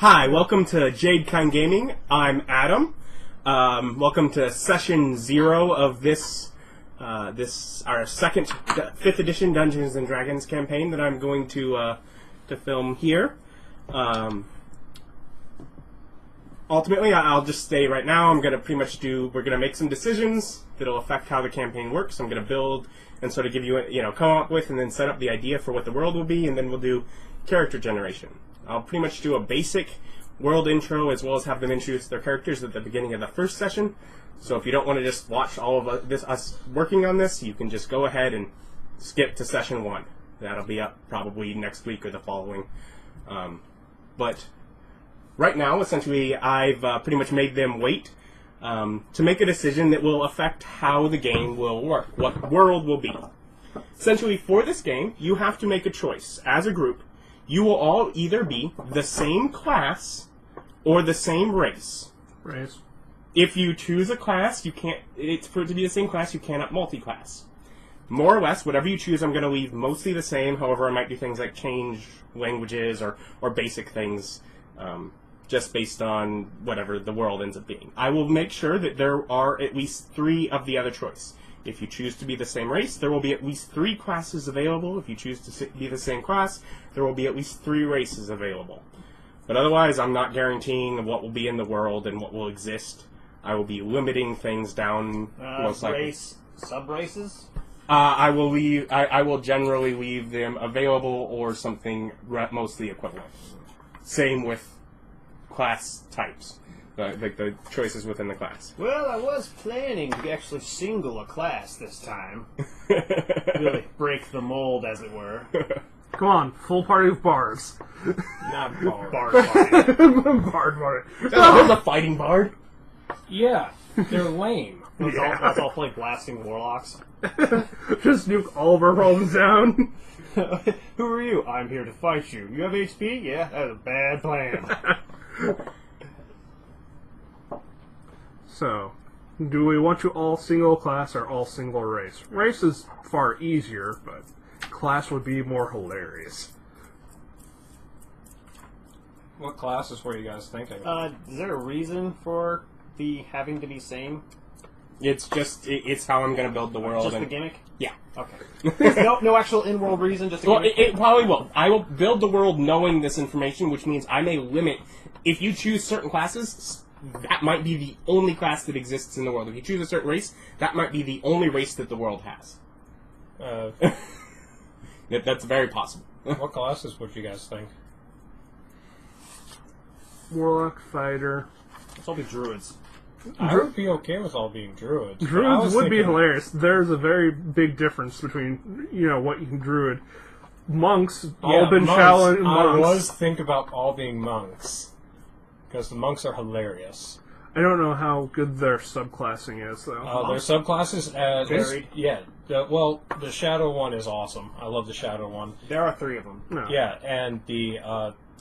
Hi, welcome to JadeKind Gaming. I'm Adam. Welcome to session 0 of our second 5th edition Dungeons and Dragons campaign that I'm going to film here. Ultimately, I'll just say right now, we're gonna make some decisions that'll affect how the campaign works. I'm gonna build and sort of give you, come up with and then set up the idea for what the world will be, and then we'll do character generation. I'll pretty much do a basic world intro as well as have them introduce their characters at the beginning of the first session. So if you don't want to just watch all of us working on this, you can just go ahead and skip to session 1. That'll be up probably next week or the following. But right now, essentially, I've pretty much made them wait to make a decision that will affect how the game will work, what world will be. Essentially, for this game, you have to make a choice as a group. You will all either be the same class or the same race. Race. If you choose a class, it's for it to be the same class, you cannot multi-class. More or less, whatever you choose, I'm going to leave mostly the same. However, I might do things like change languages or basic things, just based on whatever the world ends up being. I will make sure that there are at least 3 of the other choice. If you choose to be the same race, there will be at least 3 classes available. If you choose to be the same class, there will be at least 3 races available. But otherwise, I'm not guaranteeing what will be in the world and what will exist. I will be limiting things down. Most likely. Race, sub-races? I will generally leave them available or something mostly equivalent. Same with class types. The choices within the class. Well, I was planning to actually single a class this time. Really break the mold, as it were. Come on, full party of bards. Not bard party. Bard party. There's a fighting bard. Yeah, they're lame. Let's all play blasting warlocks. Just nuke all of our problems down. Who are you? I'm here to fight you. You have HP? Yeah, that's a bad plan. So, do we want you all single class or all single race? Race is far easier, but class would be more hilarious. What classes were you guys thinking? Is there a reason for the having to be same? It's how I'm going to build the world. Just the gimmick? Yeah. Okay. no actual in-world reason, just a Well, gimmick? it probably will. I will build the world knowing this information, which means I may limit. If you choose certain classes, that might be the only class that exists in the world. If you choose a certain race, that might be the only race that the world has. That's very possible. What classes would you guys think? Warlock, fighter. Let's all be druids. I would be okay with all being druids. Druids would be hilarious. There's a very big difference between, what you can druid. Monks, all been Shaolin monks. I was thinking about all being monks. Because the monks are hilarious. I don't know how good their subclassing is, though. Their subclasses, Varied? Yeah. The shadow one is awesome. I love the shadow one. There are 3 of them. No. Yeah, and the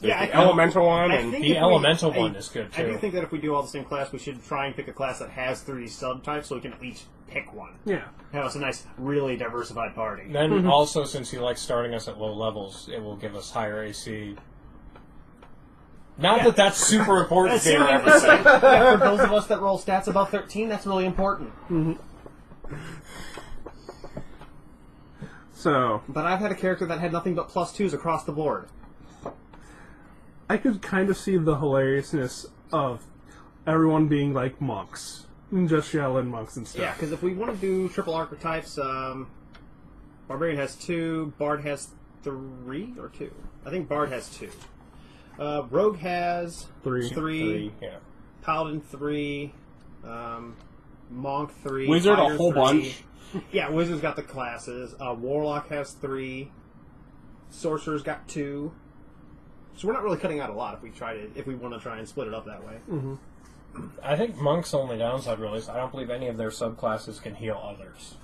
elemental one, and the elemental one is good too. I do think that if we do all the same class, we should try and pick a class that has 3 subtypes, so we can each pick one. Yeah. Have us a nice, really diversified party. Then also, since he likes starting us at low levels, it will give us higher AC. Not that that's super important to your episode. Yeah, for those of us that roll stats above 13, that's really important. Mm-hmm. So, But I've had a character that had nothing but +2s across the board. I could kind of see the hilariousness of everyone being like monks. Just Shaolin monks and stuff. Yeah, because if we want to do triple archetypes, Barbarian has 2, Bard has 3 or 2. I think Bard has 2. Rogue has 3, yeah. Paladin 3, Monk 3, Wizard Fighter a whole 3. bunch. Yeah, Wizard's got the classes. Warlock has 3. Sorcerer's got 2. So we're not really cutting out a lot if we want to try and split it up that way. Mm-hmm. I think monks' only downside really is I don't believe any of their subclasses can heal others.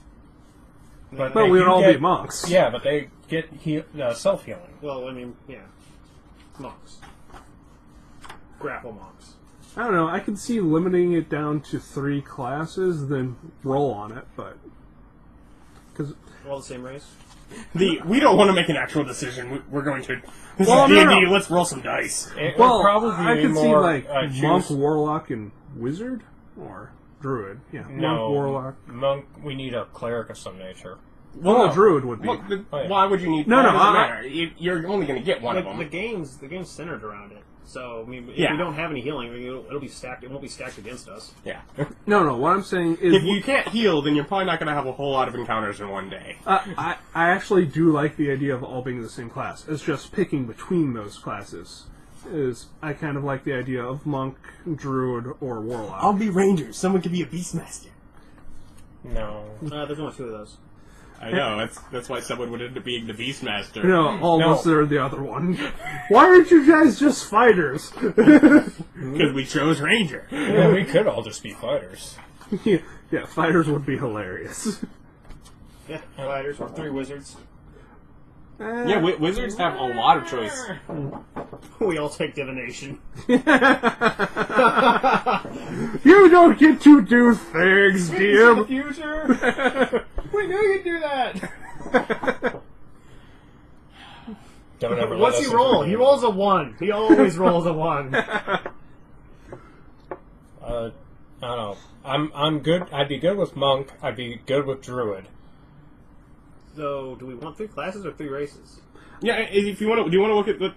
But we would all be monks. Yeah, but they get self-healing. Well, I mean, yeah. Monks. Grapple monks. I don't know, I could see limiting it down to 3 classes, then roll on it, but Because All the same race. We don't want to make an actual decision. We're going to. This Well, is no, D&D. no. Let's roll some dice. It well, would probably I be could see more, like choose- monk, warlock, and wizard, or druid. Yeah, No, monk, warlock. monk. We need a cleric of some nature. Well, druid would be. Well, Oh, yeah. why would you need? No, no, It doesn't I- matter. You're only going to get one of them. The game's centered around it. So I mean, if Yeah. we don't have any healing, it'll be stacked. It won't be stacked against us. Yeah. No. What I'm saying is, If you can't heal, then you're probably not going to have a whole lot of encounters in one day. I actually do like the idea of all being the same class. It's just picking between those classes. I kind of like the idea of monk, druid, or warlock. be ranger. Someone could be a beastmaster. No. There's only 2 of those. I know. That's why someone would end up being the beastmaster. No, all No. of us are the other one. Why aren't you guys just fighters? Because we chose ranger. Yeah, we could all just be fighters. Yeah, fighters would be hilarious. Yeah, fighters or 3 wizards. Yeah, wizards have a lot of choice. We all take divination. You don't get to do things, DM. Future. We knew you'd do that. Don't ever let What's us he into roll? the He game. rolls a 1. He always rolls a 1. I don't know. I'm good. I'd be good with monk. I'd be good with druid. So, do we want 3 classes or 3 races? Yeah, if you want to, do you want to look at the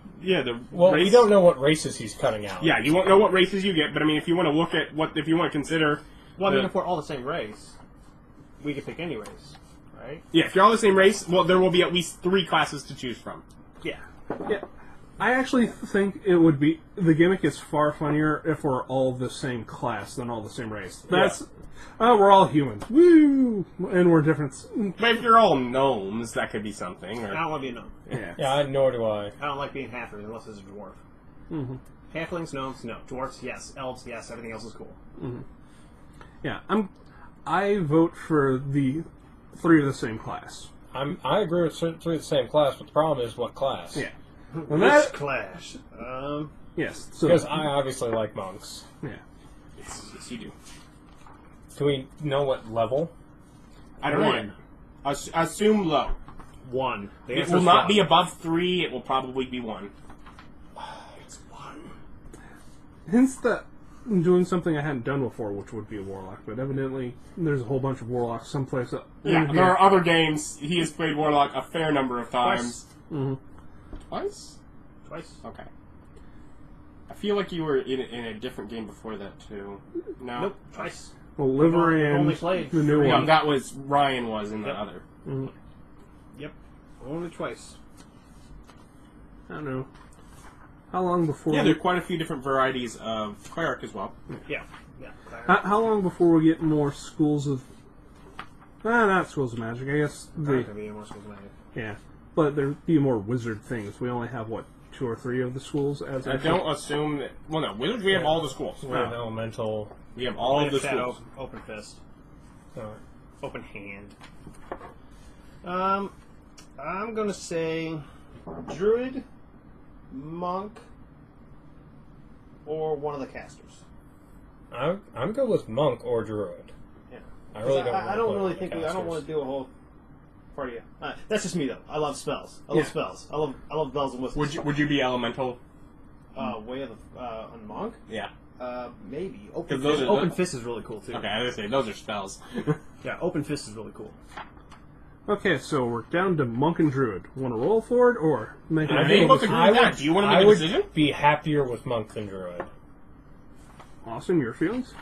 Well, race? we don't know what races he's cutting out. Yeah, you won't know what races you get, but I mean, if you want to look at if you want to consider, Well, I mean, the- if we're all the same race, we could pick any race, right? yeah, if you're all the same race, well, there will be at least 3 classes to choose from. Yeah. Yeah, I actually think it would be the gimmick is far funnier if we're all the same class than all the same race. That's we're all humans, woo, and we're different. But if you're all gnomes, that could be something. I Or, don't want to be a gnome. yeah. Yeah, nor do I. I don't like being halfling unless it's a dwarf. Mm-hmm. Halflings, gnomes, no. Dwarfs, yes. Elves, yes. Everything else is cool. Yeah, I vote for the 3 of the same class. I agree with 3 of the same class, but the problem is what class. Yeah, Which that- clash? yes. So Because I obviously like monks. yeah, Yes, you do. Do we know what level? I don't know. 1. Assume low. 1. The It answer's will not 1. be above 3. It will probably be 1. It's 1. hence that I'm doing something I hadn't done before, which would be a warlock. But evidently, there's a whole bunch of warlocks someplace. Yeah, in there here. are other games. He has played Warlock a fair number of times. Twice? Twice. Okay. I feel like you were in a different game before that too. No. Nope. Twice. Well, Liver We've and only played the new 3. one. That was Ryan was in the Yep. other. Yep. Only twice. I don't know. How long before? Yeah, there are quite a few different varieties of cleric as well. Yeah. Yeah. How long before we get more schools of? Not schools of magic. I guess There's gonna be any more schools of magic. yeah, but there'd be more wizard things. We only have what 2 or 3 of the schools as. I don't assume that. Well, no, wizards. We have all the schools. We have elemental. We have all of the Shadow, schools. open fist, Uh, open hand. I'm gonna say druid, monk, or one of the casters. I'm good with monk or druid. Yeah. I really don't. I don't wanna really play think with I don't want casters. to do a whole party. That's just me though. I love spells. I love spells. I love bells and whistles. Would you be elemental? Way of the on monk? Yeah. Maybe. 'Cause those are- Open fist is really cool too. Okay, I was gonna say those are spells. Yeah, open fist is really cool. Okay, so we're down to monk and druid. Want to roll for it or make I it? think both agree with that. Do you want to make a decision? be happier with monk than druid. Austin, your feelings?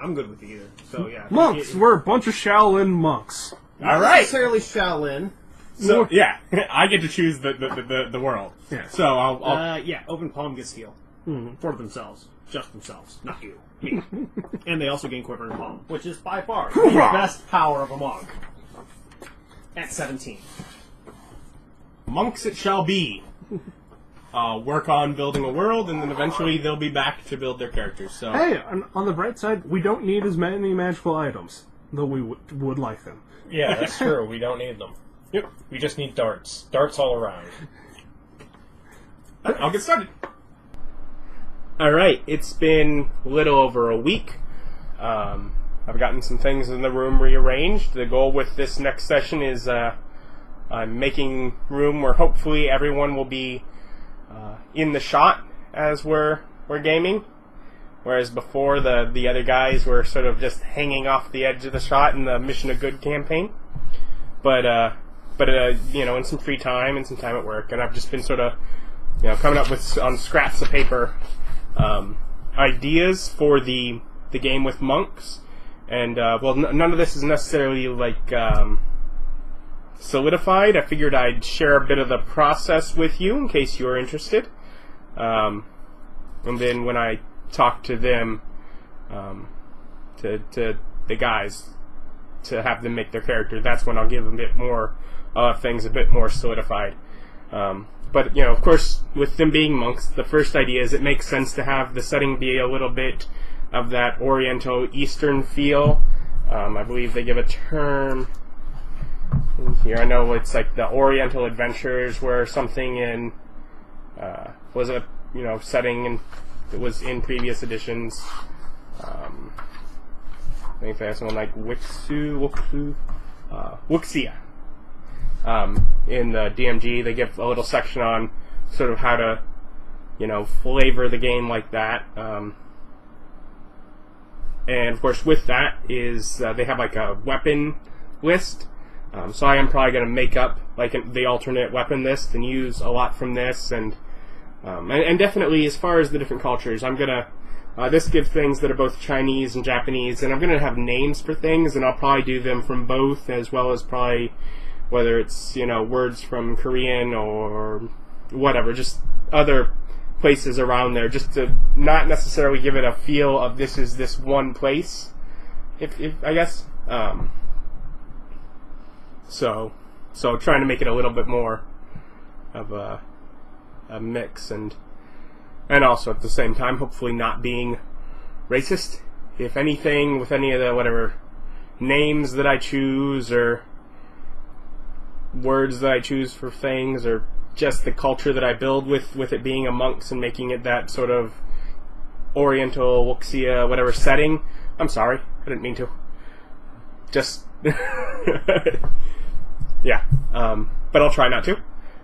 I'm good with either. So yeah. Monks. We're a bunch of Shaolin monks. All right. necessarily Shaolin. So yeah, I get to choose the world. Yeah. So I'll Yeah, open palm gets heal. For themselves. Just themselves. Not you. Me. And they also gain quivering palm, which is by far the Hoorah! best power of a monk. At 17. monks it shall be. Work on building a world, and then eventually they'll be back to build their characters. So Hey, on the bright side, we don't need as many magical items, though we would like them. Yeah, that's true. We don't need them. yep, We just need darts. Darts all around. I'll get started. All right, it's been a little over a week. I've gotten some things in the room rearranged. The goal with this next session is I'm making room where hopefully everyone will be in the shot as we're gaming, whereas before the other guys were sort of just hanging off the edge of the shot in the Mission of Good campaign. But you know, in some free time and some time at work, and I've just been sort of, you know, coming up with on scraps of paper ideas for the game with monks, and well, none of this is necessarily like solidified. I figured I'd share a bit of the process with you in case you are interested, and then when I talk to them, to the guys, to have them make their character, that's when I'll give them a bit more things a bit more solidified. But, you know, of course, with them being monks, the first idea is it makes sense to have the setting be a little bit of that Oriental Eastern feel. I believe they give a term in here. I know it's like the Oriental Adventures, where something in was a, you know, setting and it was in previous editions. I think they have someone like Wuxia. In the DMG, they give a little section on sort of how to, you know, flavor the game like that. And of course, with that is they have like a weapon list. So I am probably going to make up like the alternate weapon list and use a lot from this, and definitely as far as the different cultures, I'm gonna this gives things that are both Chinese and Japanese, and I'm gonna have names for things, and I'll probably do them from both, as well as probably whether it's, you know, words from Korean or whatever, just other places around there, just to not necessarily give it a feel of this is this one place, if I guess. So trying to make it a little bit more of a mix, and also at the same time hopefully not being racist, if anything, with any of the whatever names that I choose or words that I choose for things, or just the culture that I build with it being a monks and making it that sort of Oriental Wuxia whatever setting. I'm sorry, I didn't mean to. Just yeah, but I'll try not to.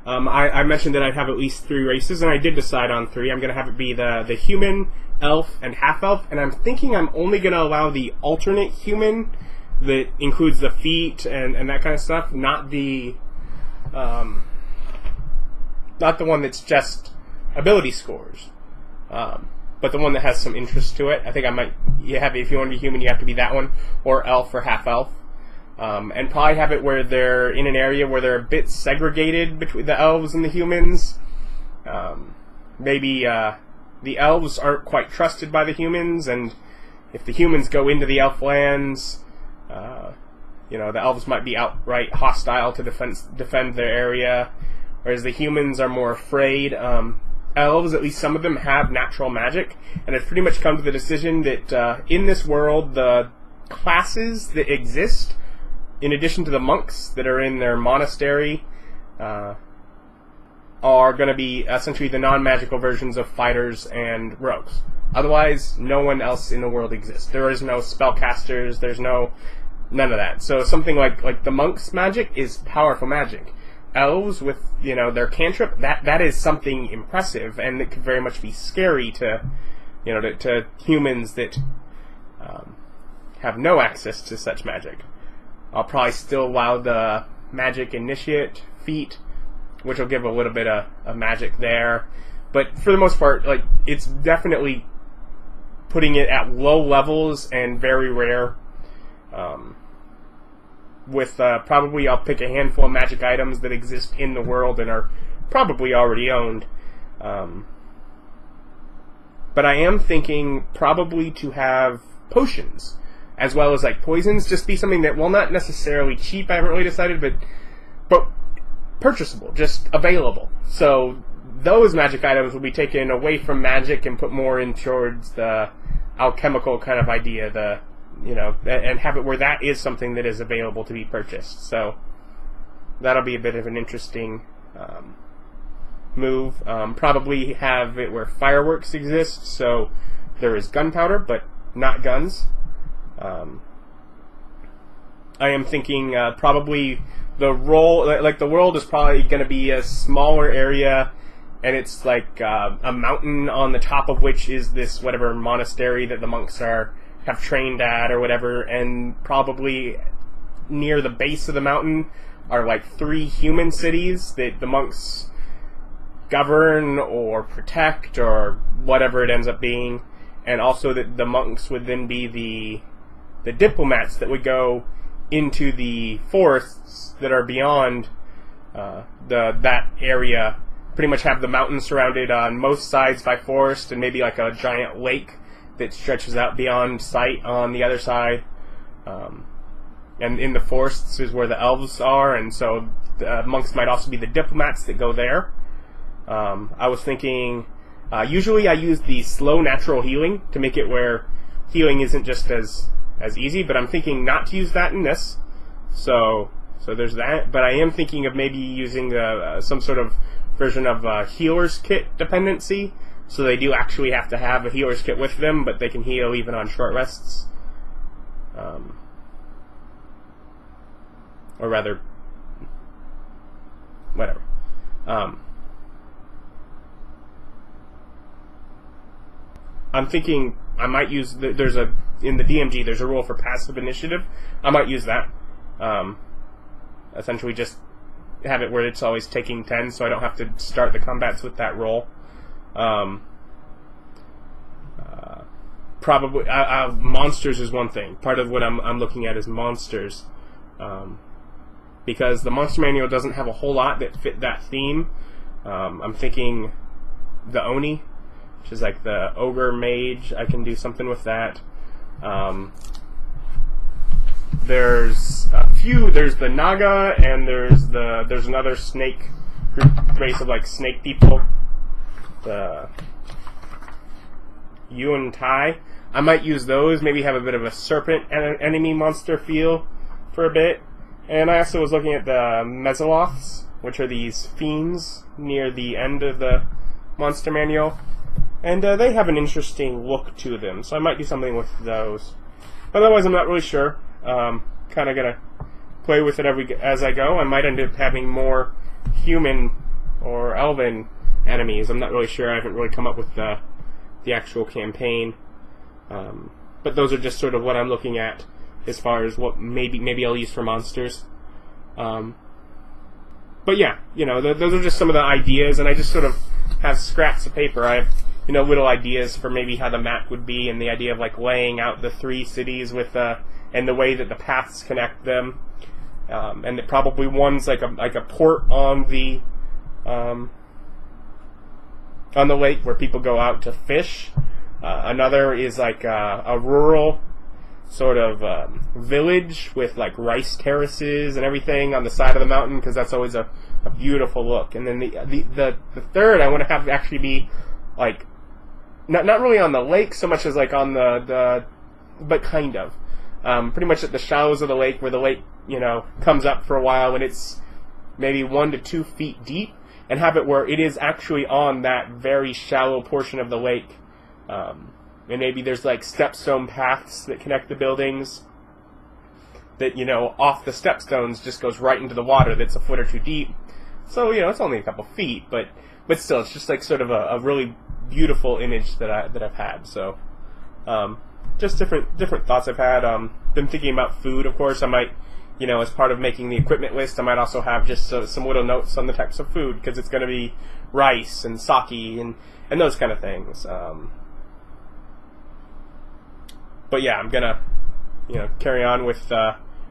I mentioned that I'd have at least 3 races, and I did decide on 3. I'm going to have it be the human, elf, and half-elf, and I'm thinking I'm only going to allow the alternate human that includes the feet and that kind of stuff, not the one that's just ability scores, but the one that has some interest to it. I think I might have, if you want to be human, you have to be that one, or elf or half-elf. And probably have it where they're in an area where they're a bit segregated between the elves and the humans. Maybe the elves aren't quite trusted by the humans, and if the humans go into the elf lands, you know, the elves might be outright hostile to defend their area, whereas the humans are more afraid. Elves, at least some of them, have natural magic, and have pretty much come to the decision that in this world, the classes that exist, in addition to the monks that are in their monastery, are going to be essentially the non-magical versions of fighters and rogues. Otherwise, no one else in the world exists. There is no spellcasters, there's none of that. So something like the monks' magic is powerful magic. Elves, with, you know, their cantrip, that is something impressive, and it could very much be scary to, you know, to humans that have no access to such magic. I'll probably still allow the magic initiate feat, which will give a little bit of magic there. But for the most part, like, it's definitely putting it at low levels and very rare. With probably I'll pick a handful of magic items that exist in the world and are probably already owned. But I am thinking probably to have potions, as well as like poisons, just be something that, well, not necessarily cheap, I haven't really decided, but purchasable, just available. So those magic items will be taken away from magic and put more in towards the alchemical kind of idea, you know, and have it where that is something that is available to be purchased. So that'll be a bit of an interesting move. Probably have it where fireworks exist, so there is gunpowder, but not guns. I am thinking probably the role, like the world is probably going to be a smaller area, and it's like a mountain on the top of which is this whatever monastery that the monks have trained at or whatever, and probably near the base of the mountain are like 3 human cities that the monks govern or protect or whatever it ends up being, and also that the monks would then be the diplomats that would go into the forests that are beyond that area. Pretty much have the mountain surrounded on most sides by forest, and maybe like a giant lake that stretches out beyond sight on the other side. And in the forests is where the elves are, and so the monks might also be the diplomats that go there. I was thinking, usually I use the slow natural healing to make it where healing isn't just as easy, but I'm thinking not to use that in this. So there's that, but I am thinking of maybe using some sort of version of healer's kit dependency, so they do actually have to have a healer's kit with them, but they can heal even on short rests. Or rather, whatever. I'm thinking I might use in the DMG there's a rule for passive initiative. I might use that. Essentially just have it where it's always taking 10, so I don't have to start the combats with that roll. Probably monsters is one thing. Part of what I'm looking at is monsters, because the monster manual doesn't have a whole lot that fit that theme. I'm thinking the Oni, which is like the ogre mage. I can do something with that. There's a few. There's the Naga, and there's another snake race of like snake people. The Yuan Tai. I might use those. Maybe have a bit of a serpent enemy monster feel for a bit. And I also was looking at the Mesoloths, which are these fiends near the end of the monster manual, and they have an interesting look to them. So I might do something with those. Otherwise, I'm not really sure. Kind of gonna play with it as I go. I might end up having more human or elven enemies. I'm not really sure. I haven't really come up with the actual campaign. But those are just sort of what I'm looking at as far as what maybe I'll use for monsters. But yeah, those are just some of the ideas, and I just sort of have scraps of paper. I have little ideas for maybe how the map would be, and the idea of like laying out the 3 cities with and the way that the paths connect them, and that probably one's like a port on the lake where people go out to fish. Another is like a rural sort of village with like rice terraces and everything on the side of the mountain, because that's always a beautiful look. And then the third I want to have actually be like not really on the lake so much as like on the but kind of pretty much at the shallows of the lake, where the lake comes up for a while and it's maybe 1 to 2 feet deep, and have it where it is actually on that very shallow portion of the lake. And maybe there's like stepstone paths that connect the buildings that, off the stepstones just goes right into the water that's a foot or 2 deep. So, it's only a couple feet, but still, it's just like sort of a really beautiful image that I've had. So, just different thoughts I've had. Been thinking about food, of course. I might, as part of making the equipment list, I might also have just some little notes on the types of food, because it's going to be rice and sake and those kind of things. But yeah, I'm gonna, carry on with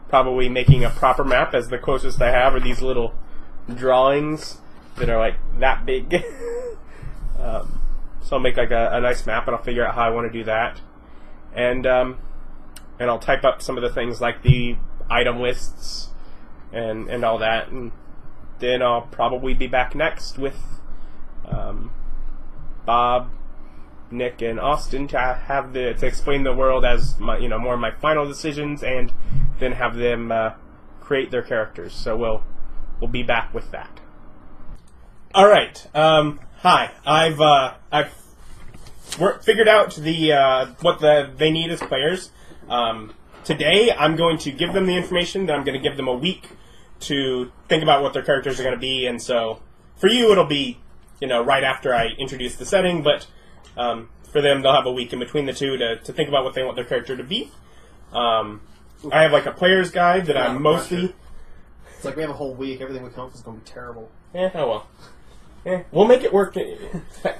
probably making a proper map, as the closest I have are these little drawings that are like that big. So I'll make like a nice map, and I'll figure out how I want to do that, and I'll type up some of the things like the item lists and all that, and then I'll probably be back next with Bob, Nick, and Austin to explain the world as more of my final decisions, and then have them create their characters. So we'll be back with that. All right. Hi. I've figured out what they need as players. today I'm going to give them the information, then I'm going to give them a week to think about what their characters are going to be, and so for you it'll be, right after I introduce the setting, but for them they'll have a week in between the two to think about what they want their character to be. I have like a player's guide that I'm mostly... It's like we have a whole week, everything we come up with is going to be terrible. Oh well. We'll make it work.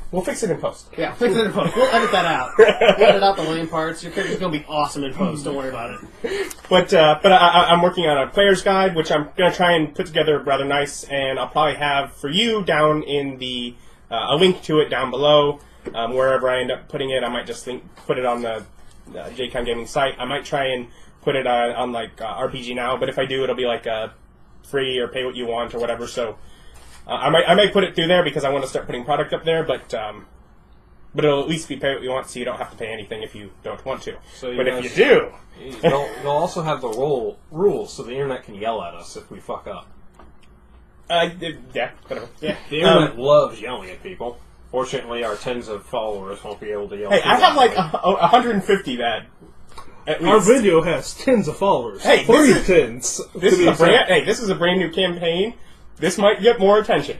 We'll fix it in post. Yeah, fix it in post. We'll edit that out. We'll edit out the lame parts. Your character's going to be awesome in post. Don't worry about it. But I'm working on a player's guide, which I'm going to try and put together rather nice, and I'll probably have for you down in the a link to it down below. Wherever I end up putting it, I might just put it on the JCon Gaming site. I might try and put it on like RPG Now, but if I do, it'll be like free or pay what you want or whatever. So. I might put it through there because I want to start putting product up there, but it'll at least be pay what you want, so you don't have to pay anything if you don't want to. So but if you do, you'll also have the rules, so the internet can yell at us if we fuck up. Yeah, whatever. Yeah. The internet loves yelling at people. Fortunately, our tens of followers won't be able to yell. Hey, I have like 150 that. Our video has tens of followers. Hey, tens. This is a brand new campaign. This might get more attention.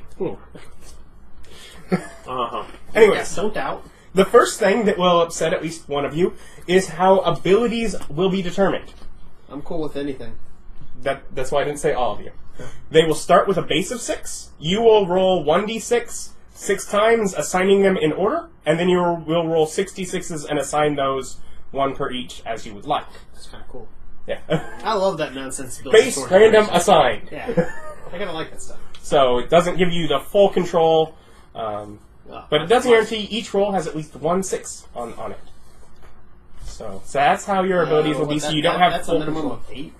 Anyways, Yes, don't doubt. the first thing that will upset at least one of you is how abilities will be determined. I'm cool with anything. That's why I didn't say all of you. They will start with a base of 6. You will roll 1d6 6 times, assigning them in order, and then you will roll 66s and assign those 1 per each as you would like. That's kind of cool. Yeah. I love that nonsense. Base, random, assigned. Yeah. I kind of like that stuff. So it doesn't give you the full control, but it does guarantee each roll has at least 1 6 on it. So that's how your abilities will be. So you don't have that's full a minimum control. of 8.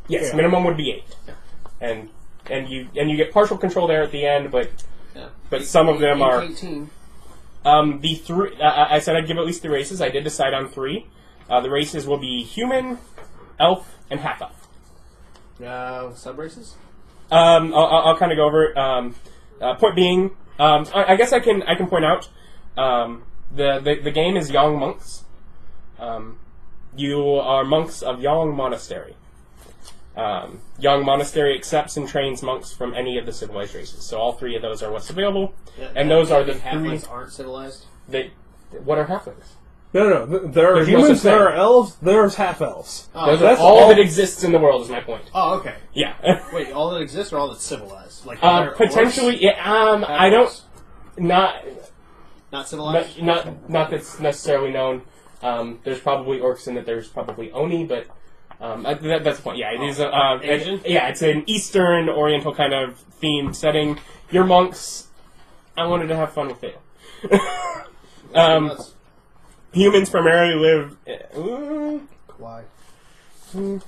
Yes, Yeah. minimum would be 8, Yeah. and you get partial control there at the end, but Yeah. some of them are 18. the 3. I said I'd give at least 3 races. I did decide on 3. The races will be human, elf, and half elf. Sub races? I'll kind of go over it. Point being, I guess I can point out the game is Yong monks. You are monks of Yong Monastery. Yong Monastery accepts and trains monks from any of the civilized races. So all 3 of those are what's available, and those are the 3. Halflings aren't civilized. What are halflings? No. There are There's no humans, such there thing. are elves, there's half-elves. Oh, Those are that's all all- that exists in the world. Is my point. Oh, okay. Yeah. Wait, all that exists or all that's civilized? Like are there Potentially, orcs? yeah, I don't. Half-elves? Not Not civilized? not that's necessarily known. There's probably orcs in it. There's probably Oni, but that's the point. Yeah, it is. Asian? It's an Eastern Oriental kind of themed setting. Your monks. I wanted to have fun with it. Humans primarily live. Why? You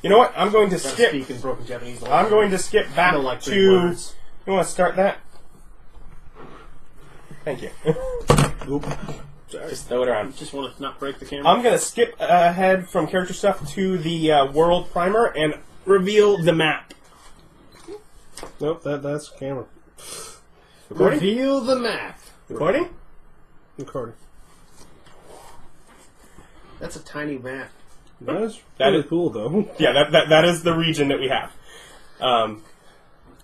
know what? I'm going to Gotta skip. speak in broken Japanese. I'm going to skip I back don't like 3 to. words. You want to start that? Thank you. Just throw it around. Just want to not break the camera. I'm going to skip ahead from character stuff to the world primer and reveal the map. Nope, that's camera. Recording? Reveal the map. Recording? Recording. That's a tiny map. That is That really is- cool, though. Yeah, that is the region that we have. I'm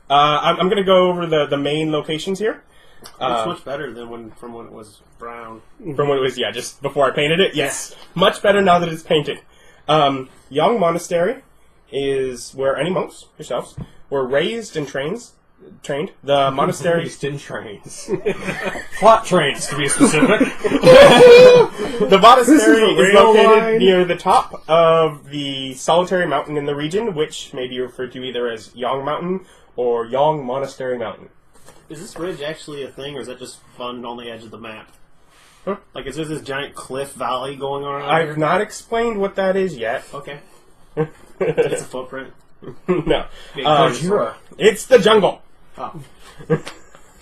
going to go over the main locations here. It's much better than from when it was brown. From what it was, just before I painted it. Yes, much better now that it's painted. Yong Monastery is where any monks, yourselves, were raised and trained. The monastery... Raised in trains. Plot trains, to be specific. The monastery This is a is rail located line. near the top of the solitary mountain in the region, which may be referred to either as Yong Mountain or Yong Monastery Mountain. Is this ridge actually a thing, or is that just fun on the edge of the map? Huh? Like, is there this giant cliff valley going on out I've here? not explained what that is yet. Okay. It's a footprint. No. Gojira. It's the jungle. Oh.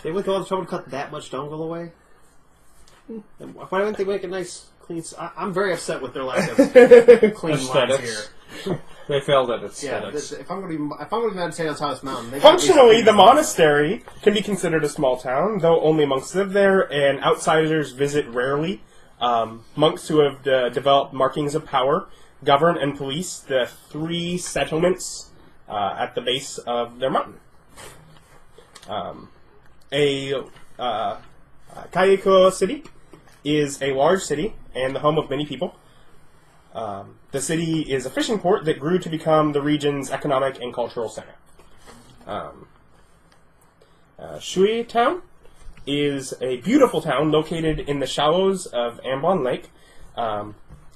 They went to all the trouble to cut that much jungle away? And why don't they make a nice, clean... I'm very upset with their lack of clean lines Aesthetics. here. They failed at Yeah, aesthetics. if I'm going to meditate on top of this mountain... they Functionally, gotta the be- monastery can be considered a small town, though only monks live there, and outsiders visit rarely. Monks who have developed markings of power govern and police the 3 settlements at the base of their mountain. Kaiko City is a large city and the home of many people. The city is a fishing port that grew to become the region's economic and cultural center. Shui Town is a beautiful town located in the shallows of Ambon Lake.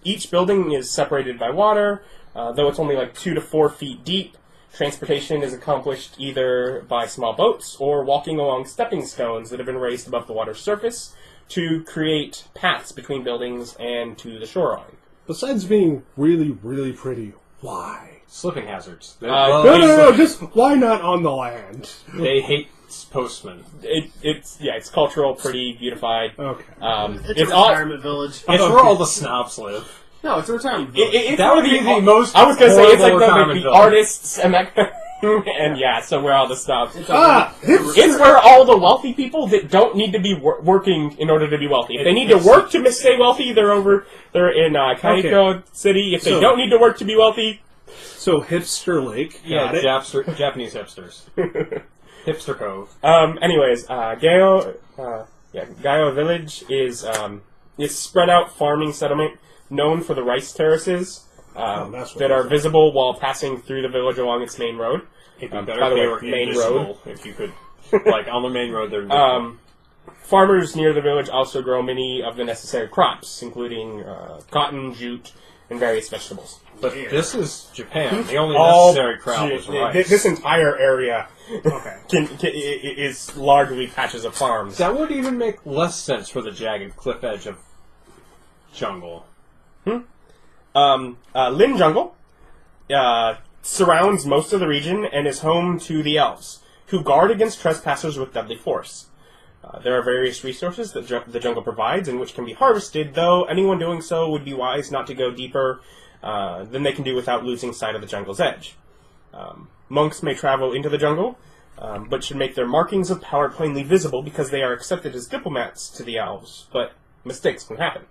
Each building is separated by water, though it's only like 2 to 4 feet deep. Transportation is accomplished either by small boats or walking along stepping stones that have been raised above the water's surface to create paths between buildings and to the shoreline. Besides being really, really pretty, why? Slipping hazards. No, just why not on the land? They hate postmen. It's cultural, pretty, beautified. Okay. It's a retirement village. It's where all the snobs live. No, it's a retirement village. It's That would be the most. I was going to say it's like horrible the retirement artists and that, and yeah, so where all the stuff. Hipster. It's where all the wealthy people that don't need to be working in order to be wealthy. If they need to work to stay wealthy, they're in Kaiko City. If they don't need to work to be wealtly, So Hipster Lake. Yeah, Got it. Japanese hipsters. Hipster Cove. Anyways, Gaio Village is spread out farming settlement known for the rice terraces that's what that are visible while passing through the village along its main road. It'd be By better the if they way, were main invisible, road. if you could, like on the main road, they're invisible. Farmers near the village also grow many of the necessary crops, including cotton, jute, and various vegetables. But this is Japan. The only All- necessary crop is rice. This entire area is largely patches of farms. That would even make less sense for the jagged cliff edge of jungle. Lin Jungle surrounds most of the region and is home to the elves, who guard against trespassers with deadly force. There are various resources that the jungle provides and which can be harvested, though anyone doing so would be wise not to go deeper than they can do without losing sight of the jungle's edge. Monks may travel into the jungle, but should make their markings of power plainly visible because they are accepted as diplomats to the elves, but mistakes can happen.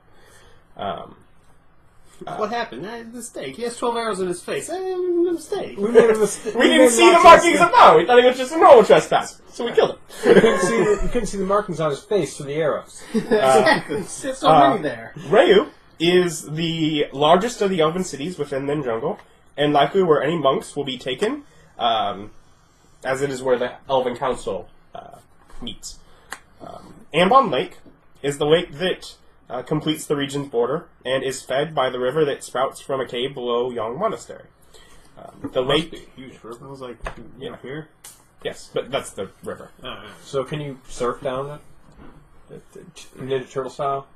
What happened? The mistake. He has 12 arrows in his face. Mistake. We made a mistake. We didn't see the markings of power! We thought he was just a normal trespasser, so we killed him. You couldn't see the markings on his face through the arrows. Exactly. It's so many there. Ryu is the largest of the elven cities within the jungle, and likely where any monks will be taken, as it is where the Elven Council meets. Ambon Lake is the lake that completes the region's border and is fed by the river that sprouts from a cave below Yong Monastery. The lake... Must be a huge river. I was like, here? Yes, but that's the river. So can you surf down it? Ninja Turtle style?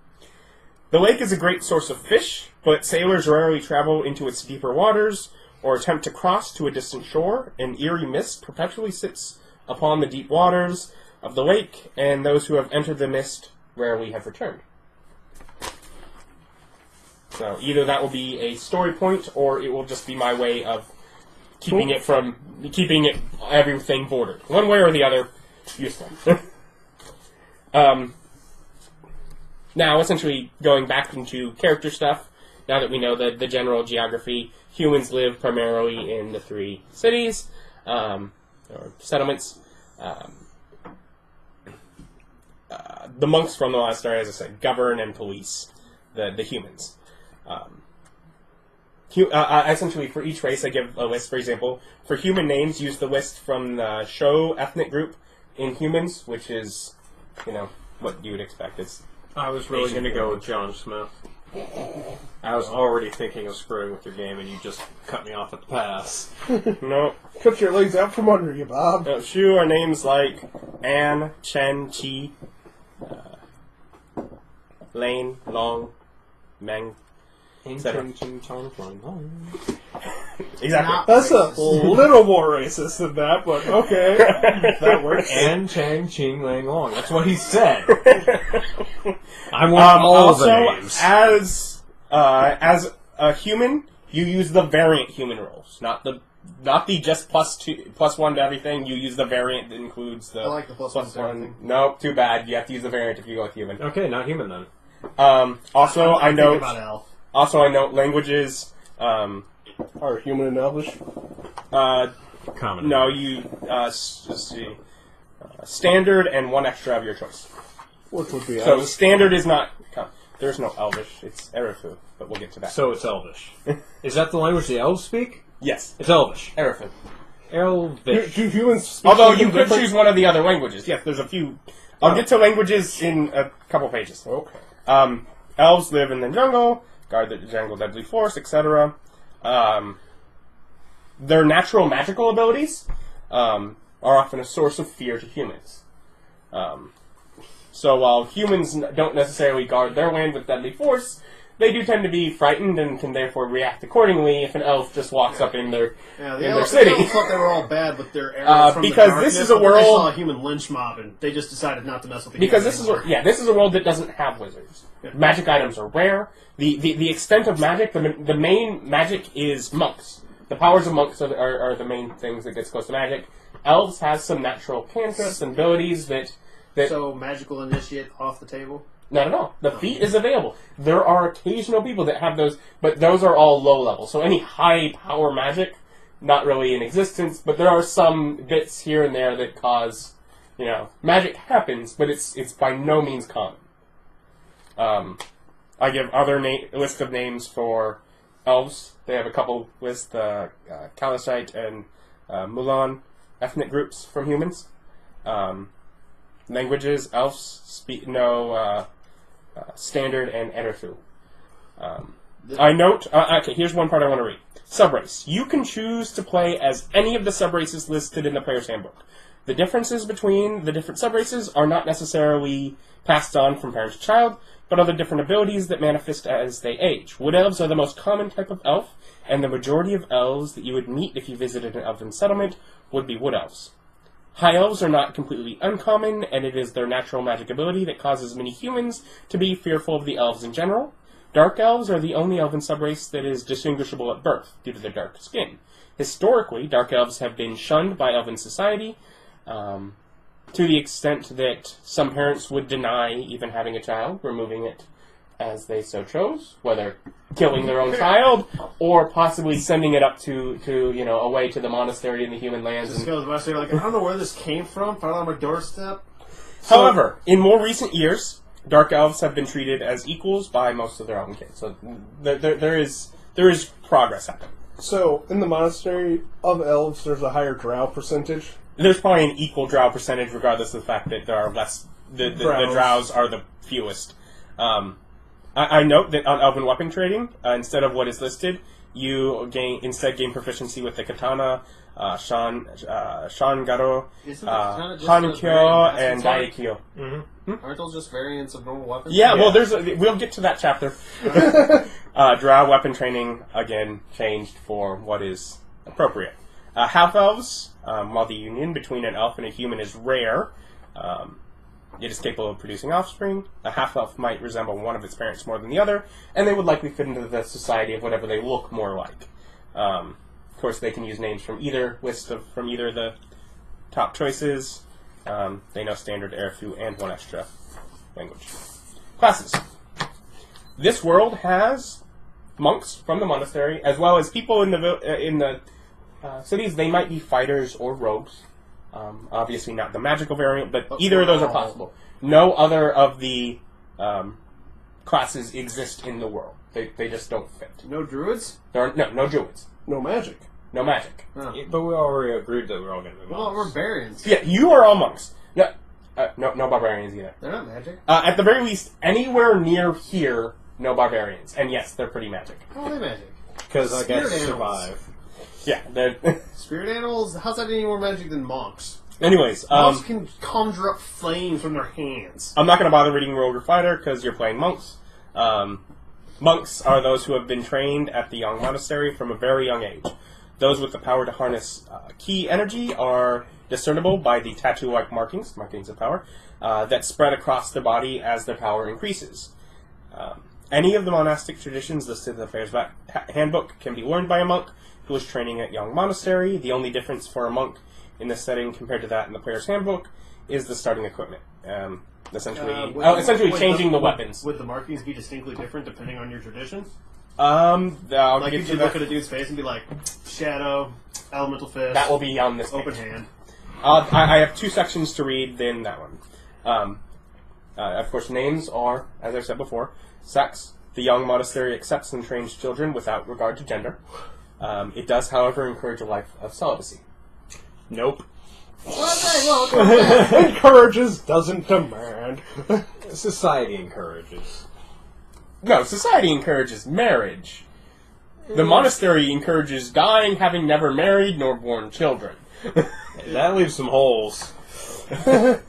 The lake is a great source of fish, but sailors rarely travel into its deeper waters or attempt to cross to a distant shore. An eerie mist perpetually sits upon the deep waters of the lake, and those who have entered the mist rarely have returned. So either that will be a story point, or it will just be my way of keeping everything bordered. One way or the other, useful. Now, essentially, going back into character stuff, now that we know the general geography, humans live primarily in the 3 cities, or settlements. The monks from the last story, as I said, govern and police the humans. Essentially, for each race, I give a list. For example, for human names, use the list from the Sho ethnic group in humans, which is, what you would expect. It's I was really going to go with John Smith. I was already thinking of screwing with your game, and you just cut me off at the pass. no. Put your legs out from under you, Bob. Shu are names like An, Chen, Chi, Lane, Long, Meng, etc. Exactly. That's a little more racist than that, but okay. That works. An, Chang, Ching, Lang, Long. That's what he said. I want all the names. As a human, you use the variant human roles, not the just +1 to everything. You use the variant that includes the. I like the +1 to everything. No, too bad. You have to use the variant if you go with human. Okay, not human then. Also, I think note about elf. languages. Are human and elvish? Common. No, you let's see, standard and one extra of your choice. Which would be So elvish? standard is not. There's no Elvish. It's Erifu, but we'll get to that. So it's Elvish. Is that the language the elves speak? Yes, It's Elvish. Erifu. Elvish. Do humans speak Although something you could different? choose one of the other languages. Yes, there's a few. I'll get to languages in a couple pages. Okay. Elves live in the jungle, guard the jungle deadly force, etc. Their natural magical abilities are often a source of fear to humans. So while humans don't necessarily guard their land with deadly force, they do tend to be frightened and can therefore react accordingly if an elf just walks up in their The city. elves thought they were all bad with their arrows from because the darkness, this is a but then they world- saw a human lynch mob, and they just decided not to mess with the Because humans this is a world that doesn't have wizards. Yeah. Magic items are rare. The extent of magic, the main magic is monks. The powers of monks are the main things that gets close to magic. Elves has some natural cantrips and abilities that So, magical initiate off the table? not at all. The feat is available. There are occasional people that have those, but those are all low level. So any high power magic, not really in existence. But there are some bits here and there that cause, magic happens, but it's by no means common. I give other list of names for elves. They have a couple lists: Kalashite and Mulan ethnic groups from humans. Languages: elves speak standard and Erifu. I note. Okay, here's one part I want to read. Subrace. You can choose to play as any of the subraces listed in the player's handbook. The differences between the different subraces are not necessarily passed on from parent to child, but are the different abilities that manifest as they age. Wood elves are the most common type of elf, and the majority of elves that you would meet if you visited an elven settlement would be wood elves. High elves are not completely uncommon, and it is their natural magic ability that causes many humans to be fearful of the elves in general. Dark elves are the only elven subrace that is distinguishable at birth due to their dark skin. Historically, dark elves have been shunned by elven society, to the extent that some parents would deny even having a child, removing it as they so chose, whether killing their own child or possibly sending it up to away to the monastery in the human lands. Just goes by saying, like, I don't know where this came from, found it on my doorstep. However, in more recent years, dark elves have been treated as equals by most of their elven kids. So there is progress happening. So, in the monastery of elves, there's a higher drow percentage. There's probably an equal drow percentage, regardless of the fact that there are less. The drows are the fewest. I note that on elven weapon trading, instead of what is listed, you gain proficiency with the katana, Shangaro, Isn't the katana just a Hankyo, variant and of Daikyo. Aren't those just variants of normal weapons? Yeah, well, we'll get to that chapter. Drow weapon training, again, changed for what is appropriate. Half-elves, while the union between an elf and a human is rare, it is capable of producing offspring. A half-elf might resemble one of its parents more than the other, and they would likely fit into the society of whatever they look more like. Of course, they can use names from either of the top choices. They know standard, Erifu, and one extra language. Classes. This world has monks from the monastery, as well as people in the cities. They might be fighters or rogues. Obviously not the magical variant, but either of those are possible. No other of the classes exist in the world. They just don't fit. No druids? There are no druids. No magic. No magic. Oh. But we already agreed that we're all going to be What about monks. barbarians? Yeah, you are all monks. No barbarians either. They're not magic. At the very least, anywhere near here, no barbarians. And yes, they're pretty magic. How are they magic? Because I guess Spirit survive. Yeah, they're... Spirit animals? How's that any more magic than monks? Anyways, Monks can conjure up flames from their hands. I'm not going to bother reading Rogue or Fighter because you're playing monks. Monks are those who have been trained at the Yong monastery from a very young age. Those with the power to harness key energy are discernible by the tattoo-like markings of power, that spread across the body as their power increases. Any of the monastic traditions listed in the player's handbook can be learned by a monk who is training at Yong monastery. The only difference for a monk in this setting compared to that in the player's handbook is the starting equipment. Essentially changing the weapons. Would the markings be distinctly different depending on your tradition? I'll Like, get you to could that. look at a dude's face and be like, Shadow, Elemental Fist, That will be on this page. Open Hand. I have 2 sections to read, then that one. Of course, names are, as I said before, sex. The Yong monastery accepts and trains children without regard to gender. It does, however, encourage a life of celibacy. Nope. Encourages, doesn't demand. Society encourages. No, society encourages marriage. The monastery encourages dying, having never married nor born children. That leaves some holes. Being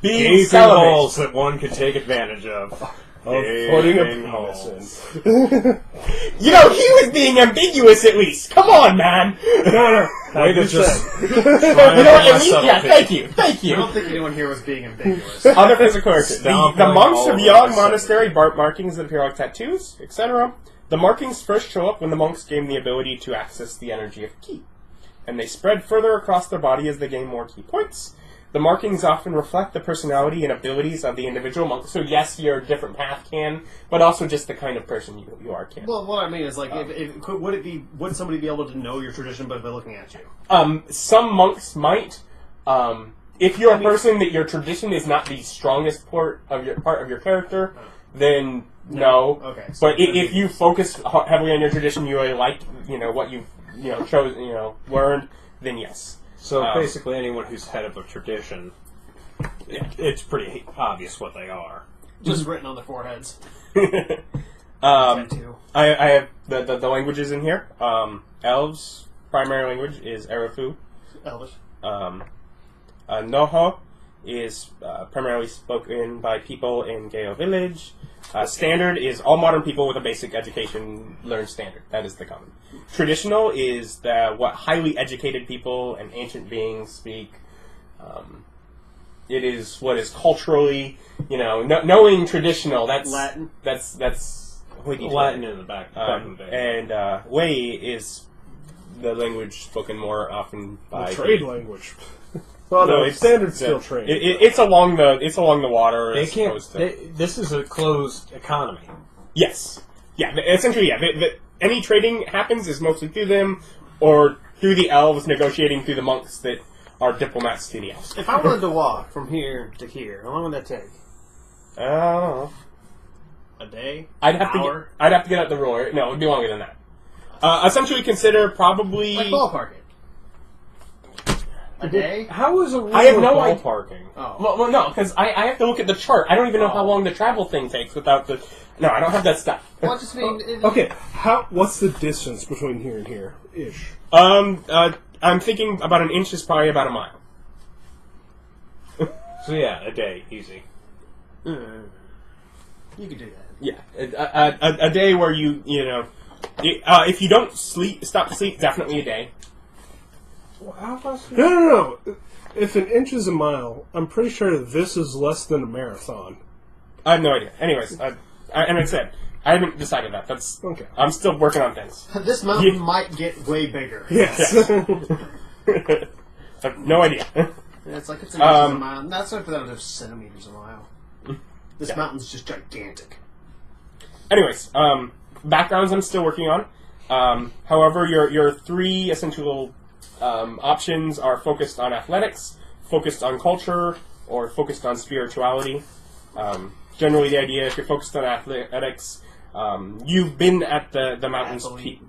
Gaping celibate. holes that one could take advantage of. Putting a Gaping penis holes. in. You know, he was being ambiguous at least. Come on, man. No. Way to just You know what? At least, yeah, thank you. I don't think anyone here was being ambiguous. Other physical characters. The Downplaying monks all of of Yong my Monastery bark markings that appear like tattoos, etc. The markings first show up when the monks gain the ability to access the energy of ki, and they spread further across their body as they gain more ki points. The markings often reflect the personality and abilities of the individual monk. So yes, your different path can, but also just the kind of person you are can. Well, what I mean is, like, would somebody be able to know your tradition by looking at you? Some monks might. If you're a person that your tradition is not the strongest part of your character, then no. Okay. So But if you focus heavily on your tradition, you really like what you've chose learned, then yes. So basically, anyone who's head of a tradition, it's pretty obvious what they are. just written on their foreheads. I have the languages in here. Elves' primary language is Arafu. Elvish. Noho is primarily spoken by people in Geo Village. Standard is all modern people with a basic education learn Standard. That is the common. Traditional is what highly educated people and ancient beings speak. It is what is culturally, knowing traditional. That's Latin. That's Latin in the back of the day. And Wei is the language spoken more often by Trade language. Well, no, it's standard still trade. It's along the water. They as can't. opposed to, This is a closed economy. yes, yeah. Essentially, yeah. Any trading happens is mostly through them, or through the elves negotiating through the monks that are diplomats to the elves. If I wanted to walk from here to here, how long would that take? I don't know. A day? I'd have Hour? to get out the roller. No, it'd be longer than that. Essentially, consider probably. Like ballpark it. A day? How is a rule I have of no idea. ballparking? Oh. Well, no, because I have to look at the chart. I don't even know how long the travel thing takes without the. No, I don't have that stuff. Well, I just mean... Okay, what's the distance between here and here, ish? I'm thinking about an inch is probably about a mile. So yeah, a day, easy. You could do that. Yeah, a day where if you don't stop to sleep, definitely a day. No. If an inch is a mile, I'm pretty sure this is less than a marathon. I have no idea. Anyways, and I said I haven't decided that. That's Okay. I'm still working on things. This mountain might get way bigger. Yes. I have no idea. It's like it's an inch a mile. That's not that of centimeters a mile. This mountain's just gigantic. Anyways, backgrounds I'm still working on. However, your 3 essential options are focused on athletics, focused on culture, or focused on spirituality. Generally, the idea, if you're focused on athletics, you've been at the mountain's peak.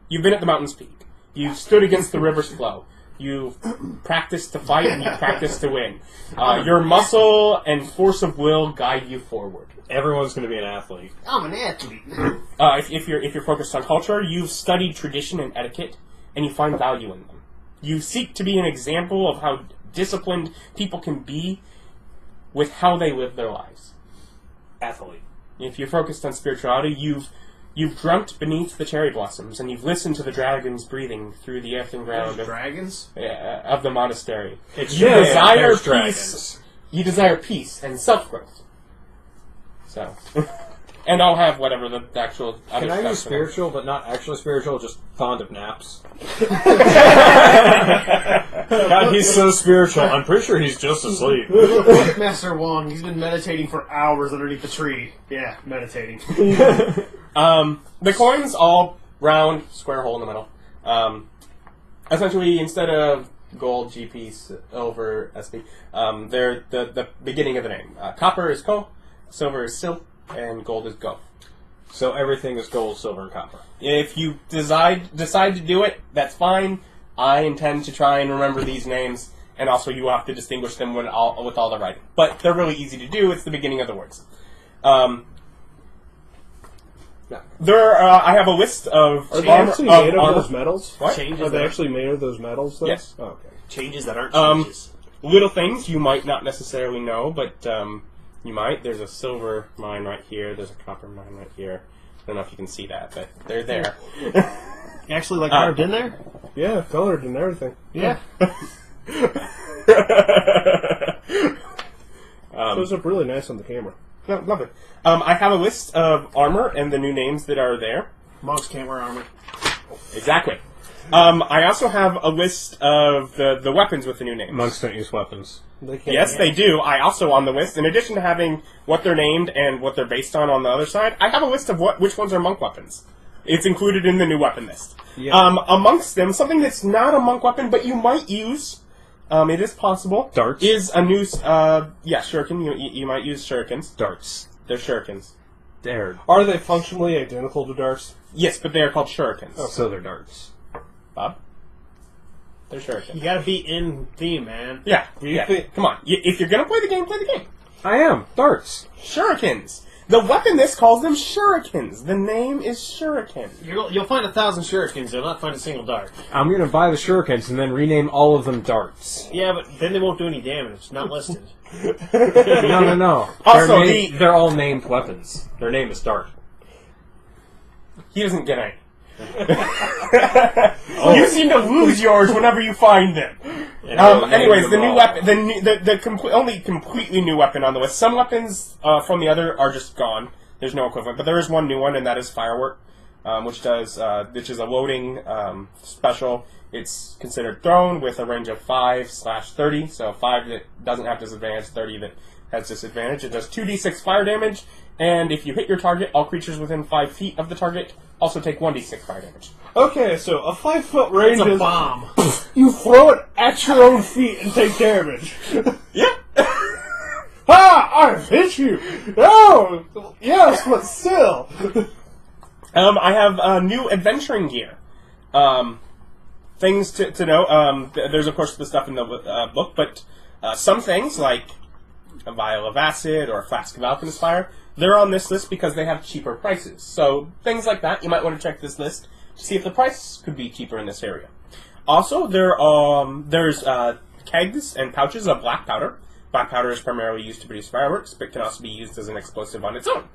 You've been at the mountain's peak. You've stood against the river's flow. You've practiced to fight and you've practiced to win. Your muscle and force of will guide you forward. Everyone's going to be an athlete. I'm an athlete. If you're focused on culture, you've studied tradition and etiquette, and you find value in them. You seek to be an example of how disciplined people can be with how they live their lives. Athlete. If you're focused on spirituality, you've dreamt beneath the cherry blossoms, and you've listened to the dragons breathing through the earth and ground Dragons? of the monastery. It's You desire there's peace. dragons. You desire peace and self-growth. So, and I'll have whatever the actual. Other Can I stuff use spiritual, but not actually spiritual, just fond of naps? God, he's so spiritual. I'm pretty sure he's just asleep. Master Wong, he's been meditating for hours underneath the tree. Yeah, meditating. The coins all round, square hole in the middle. Essentially, instead of gold, GP, silver, SP, they're the beginning of the name. Copper is Ko, silver is Sil, and gold is Go. So everything is gold, silver, and copper. If you decide to do it, that's fine. I intend to try and remember these names, and also you have to distinguish them with all the writing. But they're really easy to do. It's the beginning of the words. I have a list of... Are they actually made of armor. those metals? What? Are they actually made of those metals, though? Yes. Oh, okay. Changes that aren't changes. Little things you might not necessarily know, but you might. There's a silver mine right here. There's a copper mine right here. I don't know if you can see that, but they're there. Actually, like carved in there? Yeah, colored and everything. Yeah. Shows up really nice on the camera. No, love it. I have a list of armor and the new names that are there. Monks can't wear armor. Exactly. I also have a list of the weapons with the new names. Monks don't use weapons. They can't. Yes, they do. I also on the list, in addition to having what they're named and what they're based on the other side, I have a list of which ones are monk weapons. It's included in the new weapon list. Yeah. Amongst them, something that's not a monk weapon, but you might use, it is possible, Darts? is a new, shuriken. You might use shurikens. Darts. They're shurikens. They're... Are they functionally identical to darts? Yes, but they are called shurikens. So they're darts. Bob? They're shurikens. You gotta be in theme, man. Yeah, You think- come on. If you're gonna play the game, play the game. I am. Darts. Shurikens. The weapon list calls them shurikens. The name is shuriken. You'll find 1,000 shurikens. You'll not find a single dart. I'm going to buy the shurikens and then rename all of them darts. Yeah, but then they won't do any damage. Not listed. No. Also, they're all named weapons. Their name is Dart. He doesn't get any. You seem to lose yours whenever you find them. Anyways, the new weapon, the only completely new weapon on the list. Some weapons from the other are just gone. There's no equivalent, but there is one new one, and that is Firework, which is a loading special. It's considered thrown with a range of 5/30, so 5 that doesn't have disadvantage, 30 that has disadvantage. It does 2d6 fire damage, and if you hit your target, all creatures within 5 feet of the target also take 1d6 fire damage. Okay, so a 5-foot range It's a is bomb. you throw it at your own feet and take damage. Yeah. Ha! I've hit you. No. Yes, but still. I have new adventuring gear. Things to know. There's, of course, the stuff in the book, but some things, like a vial of acid or a flask of alchemist fire, they're on this list because they have cheaper prices. So things like that, you might want to check this list to see if the price could be cheaper in this area. Also, there's kegs and pouches of black powder. Black powder is primarily used to produce fireworks, but can also be used as an explosive on its own.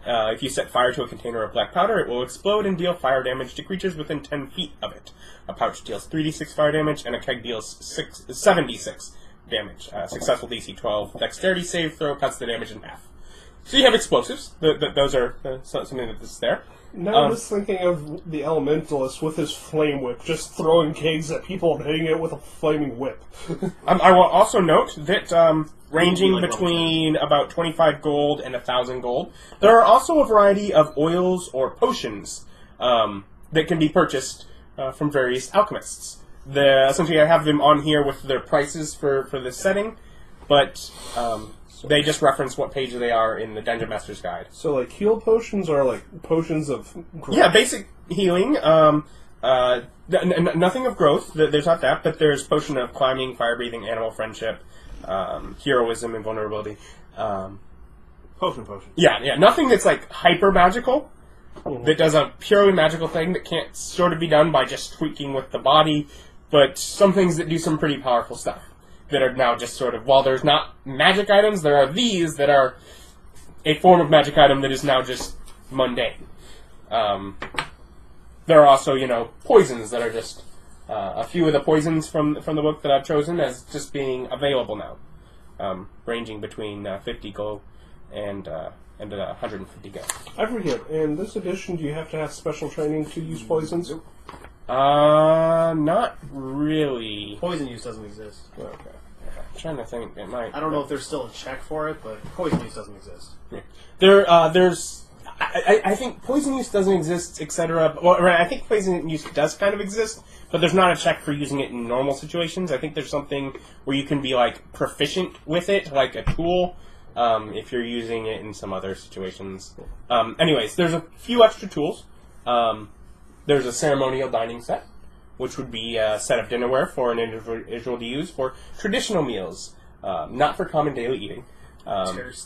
If you set fire to a container of black powder, it will explode and deal fire damage to creatures within 10 feet of it. A pouch deals 3d6 fire damage, and a keg deals 7d6 damage. Successful DC 12 dexterity save throw cuts the damage in half. So you have explosives. Those are something that is there. Now I'm just thinking of the Elementalist with his flame whip, just throwing kegs at people and hitting it with a flaming whip. I will also note that ranging between about 25 gold and 1,000 gold, there are also a variety of oils or potions that can be purchased from various alchemists. Essentially, I have them on here with their prices for this setting, but they just reference what page they are in the Dungeon Master's Guide. So, like, heal potions are like potions of growth. Yeah, basic healing. Nothing of growth. There's not that, but there's potion of climbing, fire breathing, animal friendship, heroism, and vulnerability. Potion. Yeah. Nothing that's like hyper magical. That does a purely magical thing that can't sort of be done by just tweaking with the body, but some things that do some pretty powerful stuff. That are now just sort of, while there's not magic items, there are these that are a form of magic item that is now just mundane. There are also, poisons that are just a few of the poisons from the book that I've chosen as just being available now, ranging between 50 gold and 150 gold. I forget, in this edition, do you have to have special training to use poisons? Not really. Poison use doesn't exist. Okay. I'm trying to think. It might. I don't know if there's still a check for it, but poison use doesn't exist. There's. I think poison use doesn't exist, etc. Well, right, I think poison use does kind of exist, but there's not a check for using it in normal situations. I think there's something where you can be like proficient with it, like a tool, if you're using it in some other situations. Anyways, there's a few extra tools. There's a ceremonial dining set, which would be a set of dinnerware for an individual to use for traditional meals, not for common daily eating.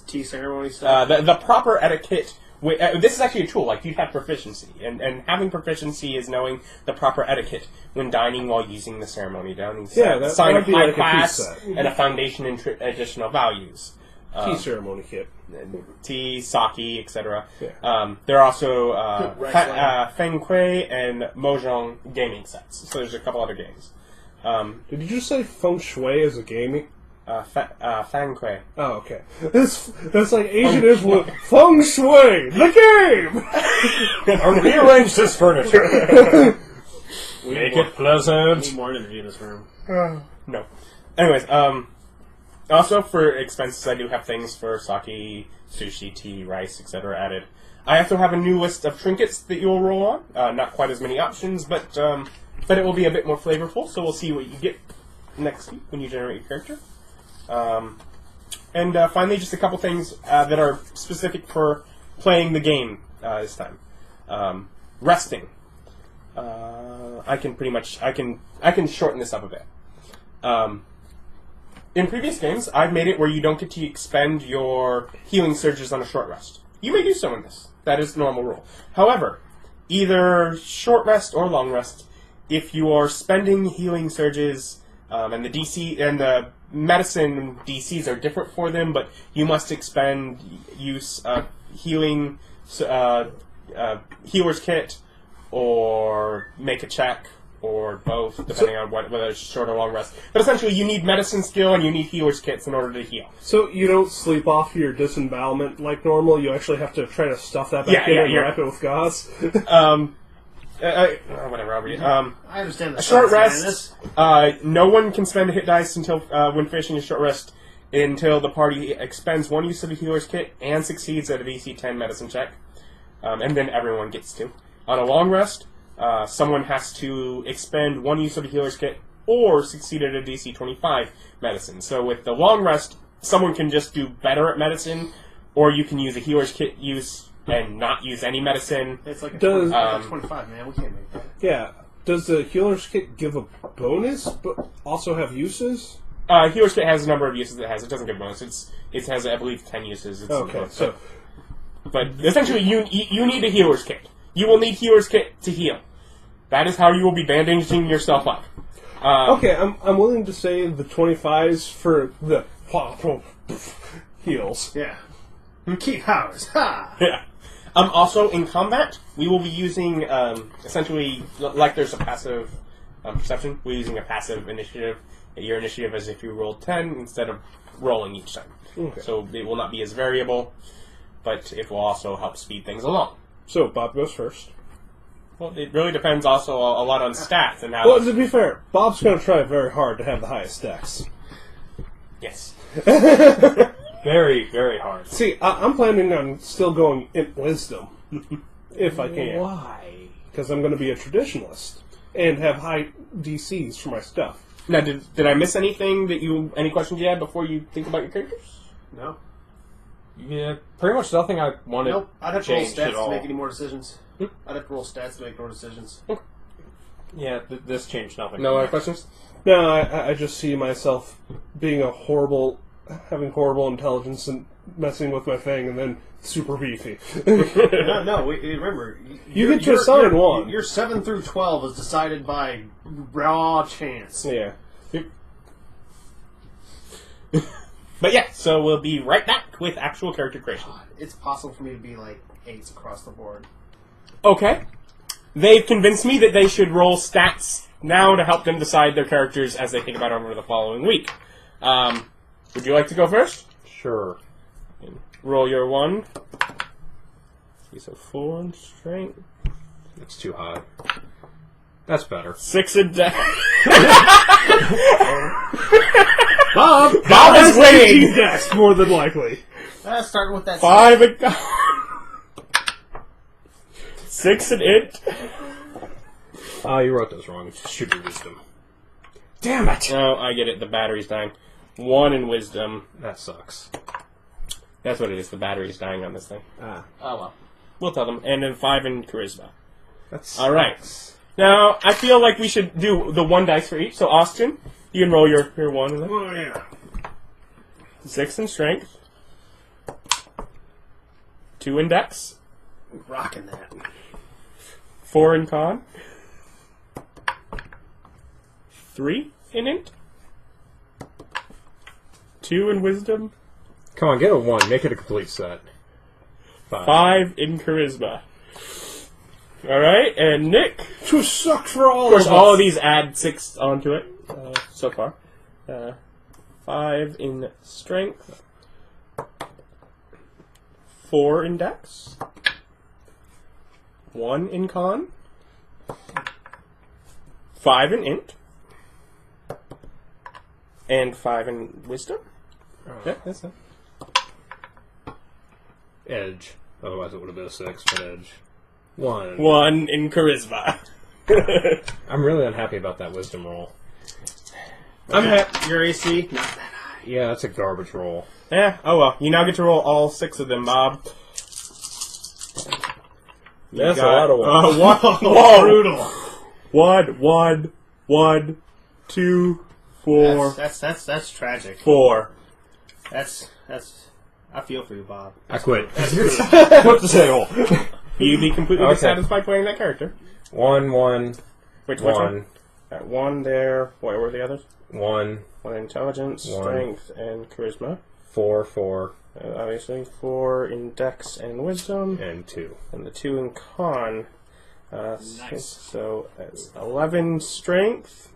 Tea ceremony stuff. The proper etiquette. This is actually a tool. Like, you'd have proficiency, and having proficiency is knowing the proper etiquette when dining while using the ceremony dining set. Yeah, that sign would of be high like a class piece set. and a foundation in additional values. Tea ceremony kit. Tea, sake, etc. Yeah. There are also Right, Feng Kui and Mojang gaming sets. So there's a couple other games. Did you just say feng shui as a gaming? Feng Kui. Oh, okay. That's like Asian influence. Feng shui, the game. Rearrange this furniture. Make it pleasant. Need more energy in this room. No. Anyways, also for expenses, I do have things for sake, sushi, tea, rice, etc. added. I also have a new list of trinkets that you will roll on. Not quite as many options, but it will be a bit more flavorful. So we'll see what you get next week when you generate your character. And finally, just a couple things that are specific for playing the game this time. Resting. I can shorten this up a bit. In previous games, I've made it where you don't get to expend your healing surges on a short rest. You may do so in this. That is the normal rule. However, either short rest or long rest, if you are spending healing surges, and the DC and the medicine DCs are different for them, but you must expend use healing healer's kit or make a check or both, depending on whether it's short or long rest. But essentially, you need medicine skill and you need healer's kits in order to heal. So you don't sleep off your disembowelment like normal. You actually have to try to stuff that back in and wrap it with gauze. Whatever, Albert. I understand the A short science rest. behind this. No one can spend a hit dice until when finishing a short rest until the party expends one use of a healer's kit and succeeds at a DC 10 medicine check, and then everyone gets to. On a long rest, someone has to expend one use of a healer's kit or succeed at a DC 25 medicine. So with the long rest, someone can just do better at medicine, or you can use a healer's kit use and not use any medicine. It's like a Does- 25, man. We can't make that. Yeah. Does the healer's kit give a bonus, but also have uses? Healer's kit has a number of uses it has. It doesn't give bonus. It has, I believe, 10 uses. Okay, so But essentially, you need a healer's kit. You will need healer's kit to heal. That is how you will be bandaging yourself up. okay, I'm willing to say the 25s for the heals. Yeah. Keep ours. Ha! Yeah. Also, in combat, we will be using, essentially, like there's a passive perception, we're using a passive initiative. Your initiative as if you rolled 10 instead of rolling each time. Okay. So it will not be as variable, but it will also help speed things along. So Bob goes first. Well, it really depends also a lot on stats and how... Well, to be fair, Bob's going to try very hard to have the highest dex. Yes. Very, very hard. See, I'm planning on still going in wisdom, if I can. Why? Because I'm going to be a traditionalist and have high DCs for my stuff. Now, did I miss anything any questions you had before you think about your characters? No. Yeah, pretty much nothing I wanted Nope. I'd have to roll changed at stats to all. make any more decisions. I'd have to roll stats to make more decisions. Yeah, this changed nothing. No other questions? No, I just see myself being having horrible intelligence and messing with my thing, and then super beefy. No. Remember, You get to assign one. Your 7 through 12 is decided by raw chance. Yeah. But yeah, so we'll be right back with actual character creation. It's possible for me to be like 8s across the board. Okay. They've convinced me that they should roll stats now to help them decide their characters as they think about it over the following week. Would you like to go first? Sure. Roll your 1. So 4 on strength. That's too high. That's better. 6 a deck. Bob! Bob is winning! Dex, more than likely. Starting with that. 5 a 6 in int. Oh, you wrote those wrong. It should be wisdom. Damn it! Oh, I get it. The battery's dying. 1 in wisdom. That sucks. That's what it is. The battery's dying on this thing. Ah, Oh well. We'll tell them. And then 5 in charisma. that's All right. Now, I feel like we should do the 1 dice for each. So, Austin, you can roll your 1 in there. Oh yeah. 6 in strength. 2 in dex. Rocking that. 4 in con. 3 in int. 2 in wisdom. Come on, get a 1. Make it a complete set. 5 in charisma. Alright, and Nick. Which sucks for all Of course, of all of us. these add 6 onto it so far. 5 in strength. 4 in dex. 1 in con. 5 in int. And 5 in wisdom. Yeah, that's it. Edge. Otherwise it would have been a 6, but edge. 1. 1 in charisma. I'm really unhappy about that wisdom roll. I'm happy. Your AC, not that. Yeah, that's a garbage roll. Yeah, oh well. You now get to roll all 6 of them, Bob. That's a lot of ones. Whoa. Brutal. 1, 2, 4, That's tragic. 4. That's. I feel for you, Bob. I quit. That's Quit the table. You'd be completely Okay. dissatisfied playing that character. 1, 1, Which 1, 1 there. What were the others? 1, 1 intelligence, 1. strength, and charisma. 4, 4, Obviously, 4 in dex and wisdom. and 2. And the 2 in con. Nice. So that's 11 strength,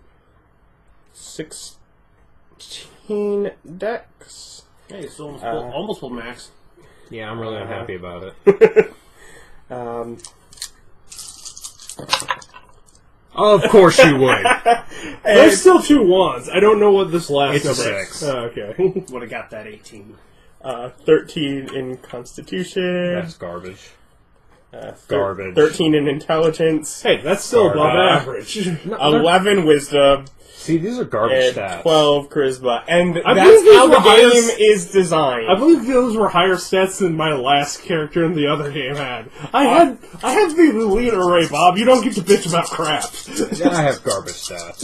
16 dex. Hey, it's almost full max. Yeah, I'm really unhappy about it. Of course you would. There's still 2 1s. I don't know what this last It's a number 6. is. Oh, okay. Would have got that 18. 13 in constitution. That's garbage. Garbage. 13 in intelligence. Hey, that's still above Garbage. average. 11 wisdom. See, these are garbage And stats. 12 charisma. And I that's believe these how the were higher game is designed. I believe those were higher stats than my last character in the other game had. I had the elite array, Bob. You don't get to bitch about crap. Yeah, I have garbage stats.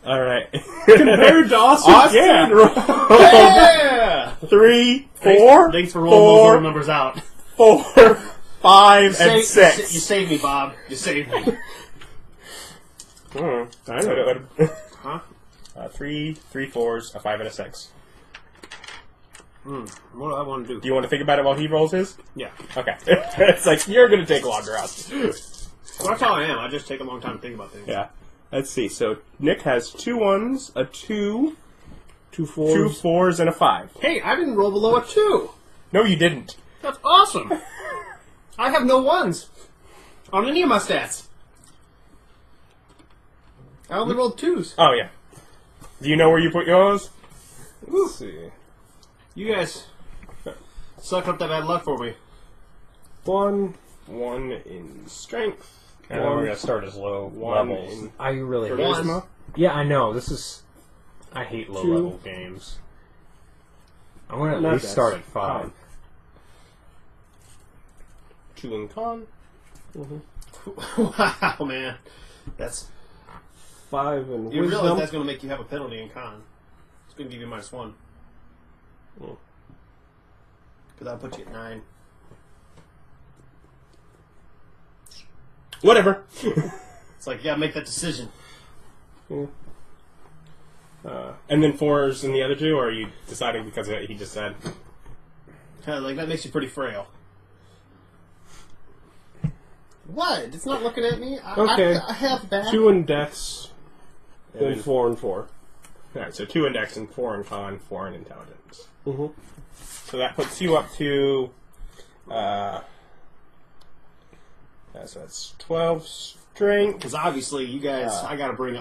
Alright. Compared to Austin, Yeah. Yeah! 3, 4, Thanks for rolling those little numbers out. 4, 5, and 6. You saved me, Bob. You saved me. I know. Huh? 3 4s, a 5, and a 6. What do I want to do? Do you want to think about it while he rolls his? Yeah. Okay. It's like, you're going to take longer out. Well, that's how I am. I just take a long time to think about things. Yeah. Let's see. So, Nick has 2 1s, a 2, 2 2 4s. 4s, and a 5. Hey, I didn't roll below a 2. No, you didn't. That's awesome. I have no 1s on any of my stats. I only rolled 2s. Oh, yeah. Do you know where you put yours? Let's see. You guys suck up that bad luck for me. 1 in strength. And we're going to start as low 1 levels. in I really hate charisma. Yeah, I know. This is... I hate 2. low-level games. I'm going to at Not least bad. start at 5. 2 in con. Wow, man. That's... 5 in You realize wisdom. that's going to make you have a penalty in con. It's going to give you -1. Because I'll put you at 9. Whatever. It's like, you got to make that decision. And then 4s in the other 2, or are you deciding because of what he just said? Like, that makes you pretty frail. What? It's not looking at me? Okay. I have that. 2 in dex, And then then 4 and 4. Alright, so 2 in dex and 4 in con, 4 in intelligence. Mm-hmm. So that puts you up to, so that's 12 strength, Because obviously, you guys, I gotta bring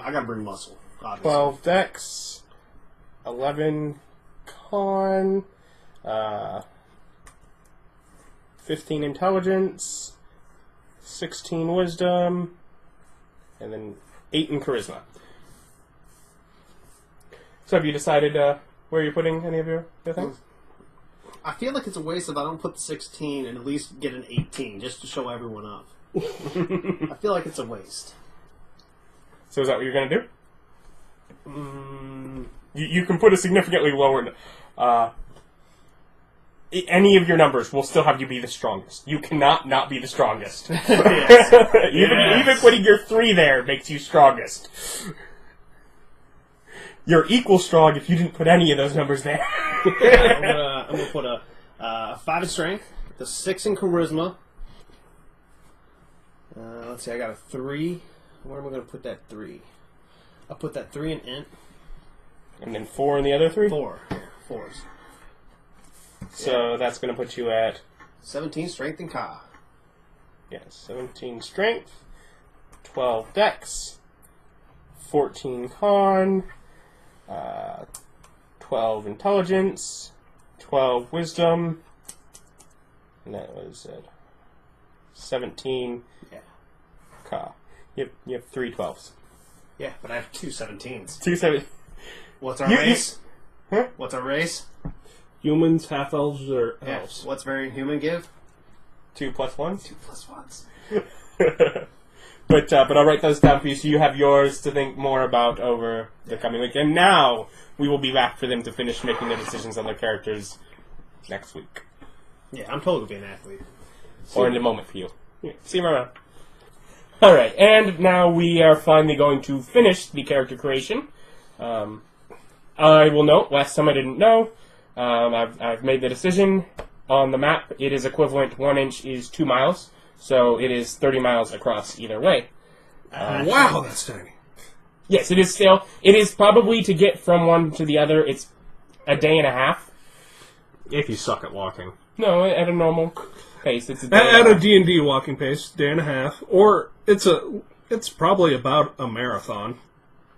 muscle. Obviously. 12 dex, 11 con, 15 intelligence, 16 wisdom, and then 8 in charisma. So have you decided where you're putting any of your things? I feel like it's a waste if I don't put the 16 and at least get an 18 just to show everyone up. I feel like it's a waste. So is that what you're going to do? You can put a significantly lower... any of your numbers will still have you be the strongest. You cannot not be the strongest. Even putting your 3 there makes you strongest. You're equal strong if you didn't put any of those numbers there. I'm gonna put a 5 in strength, the 6 in charisma. Let's see, I got a 3. Where am I gonna put that 3? I'll put that 3 in int. And then 4 in the other 3? 4. 4s. So that's going to put you at... 17 strength and ka. Yeah, 17 strength, 12 dex, 14 con, 12 intelligence, 12 wisdom, and that was 17 ka. You have 3 12s. Yeah, but I have 2 17s. 2 7. What's our race? Huh? What's our race? Humans, half-elves, or elves? What's variant human give? 2 plus 1s? 2 plus 1s. But I'll write those down for you so you have yours to think more about over the coming week. And now we will be back for them to finish making their decisions on their characters next week. Yeah, I'm totally being an athlete. Or in a moment for you. Yeah, see you around. Alright, and now we are finally going to finish the character creation. I will note, last time I didn't know, I've made the decision on the map. It is equivalent. 1 inch is 2 miles, so it is 30 miles across either way. Wow, that's tiny. Yes, it is still. It is probably to get from one to the other. It's a day and a half. If you suck at walking. No, at a normal pace, it's a day. At a D&D walking pace, day and a half, or it's probably about a marathon,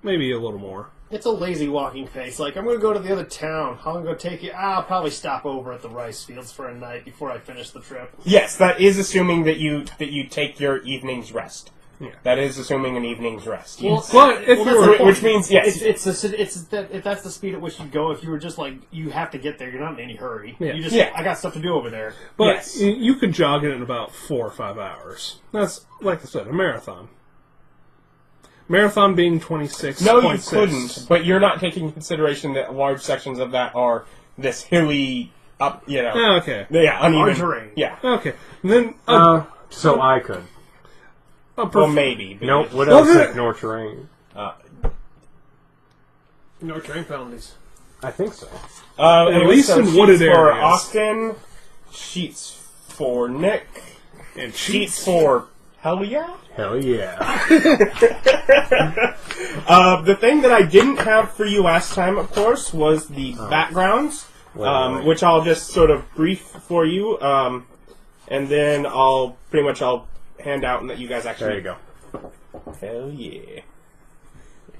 maybe a little more. It's a lazy walking pace. Like, I'm going to go to the other town. How long going to take you? I'll probably stop over at the rice fields for a night before I finish the trip. Yes, that is assuming that you take your evening's rest. Yeah. That is assuming an evening's rest. Well, But if well, you that's were, the which point. means yes. If that's the speed at which you go, if you were just like, you have to get there, you're not in any hurry. Yeah. You just, Yeah. I got stuff to do over there. but yes. you could jog it in about 4 or 5 hours. That's, like I said, a marathon. Marathon being 26.6. No, you couldn't. But you're not taking into consideration that large sections of that are this hilly up. Oh, okay. Yeah, uneven Hard terrain. Yeah. Okay. And then So I could. Well, maybe. But Nope. What Well, else then- is ignore terrain? No train penalties. I think so. Anyway, least so in sheets wooded for areas. Austin, sheets for Nick, and sheets for Hell yeah. Hell yeah. The thing that I didn't have for you last time, of course, was the backgrounds, Wait. which I'll just sort of brief for you, and then I'll hand out and let you guys actually. There you go. Hell yeah.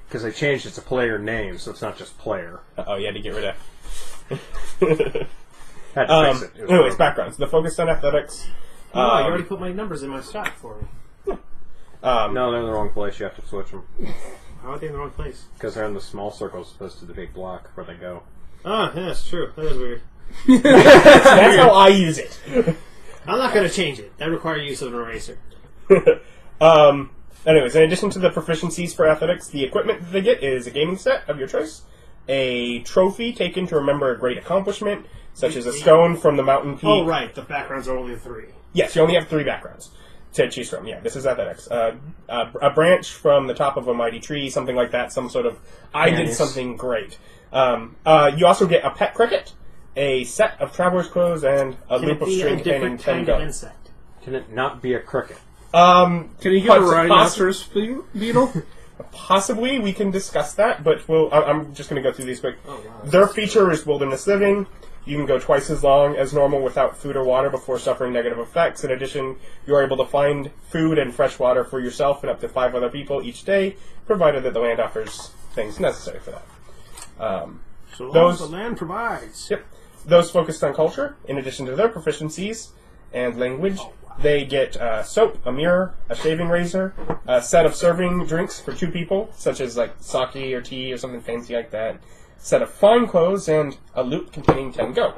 Because they changed it to player name, so it's not just player. Oh, you had to get rid of. Had to fix it. It was Anyways, broken. backgrounds. The focus on athletics. No, you already put my numbers in my stack for me. No, they're in the wrong place. You have to switch them. How are they in the wrong place? Because they're in the small circle as opposed to the big block where they go. Ah, yeah, that's true. That is weird. That's how I use it. I'm not going to change it. That requires use of an eraser. Anyways, in addition to the proficiencies for athletics, the equipment that they get is a gaming set of your choice, a trophy taken to remember a great accomplishment, such as a stone from the mountain peak. Oh, right. The backgrounds are only 3. Yes, you only have 3 backgrounds to choose from. Yeah, this is athletics. A branch from the top of a mighty tree, something like that. Some sort of, I did Nice. something great. You also get a pet cricket, a set of traveler's clothes, and a Can loop it of be string a containing different 10 kind of guns. insect? Can it not be a cricket? Can you get a Possi- rhinoceros beetle? Possibly, we can discuss that, but I'm just going to go through these quick. Oh, wow. Their feature is wilderness living. You can go twice as long as normal without food or water before suffering negative effects. In addition, you are able to find food and fresh water for yourself and up to 5 other people each day, provided that the land offers things necessary for that. So long Those- as the land provides. Yep. Those focused on culture, in addition to their proficiencies and language, They get soap, a mirror, a shaving razor, a set of serving drinks for 2 people, such as like sake or tea or something fancy like that, a set of fine clothes, and a loot containing 10 go.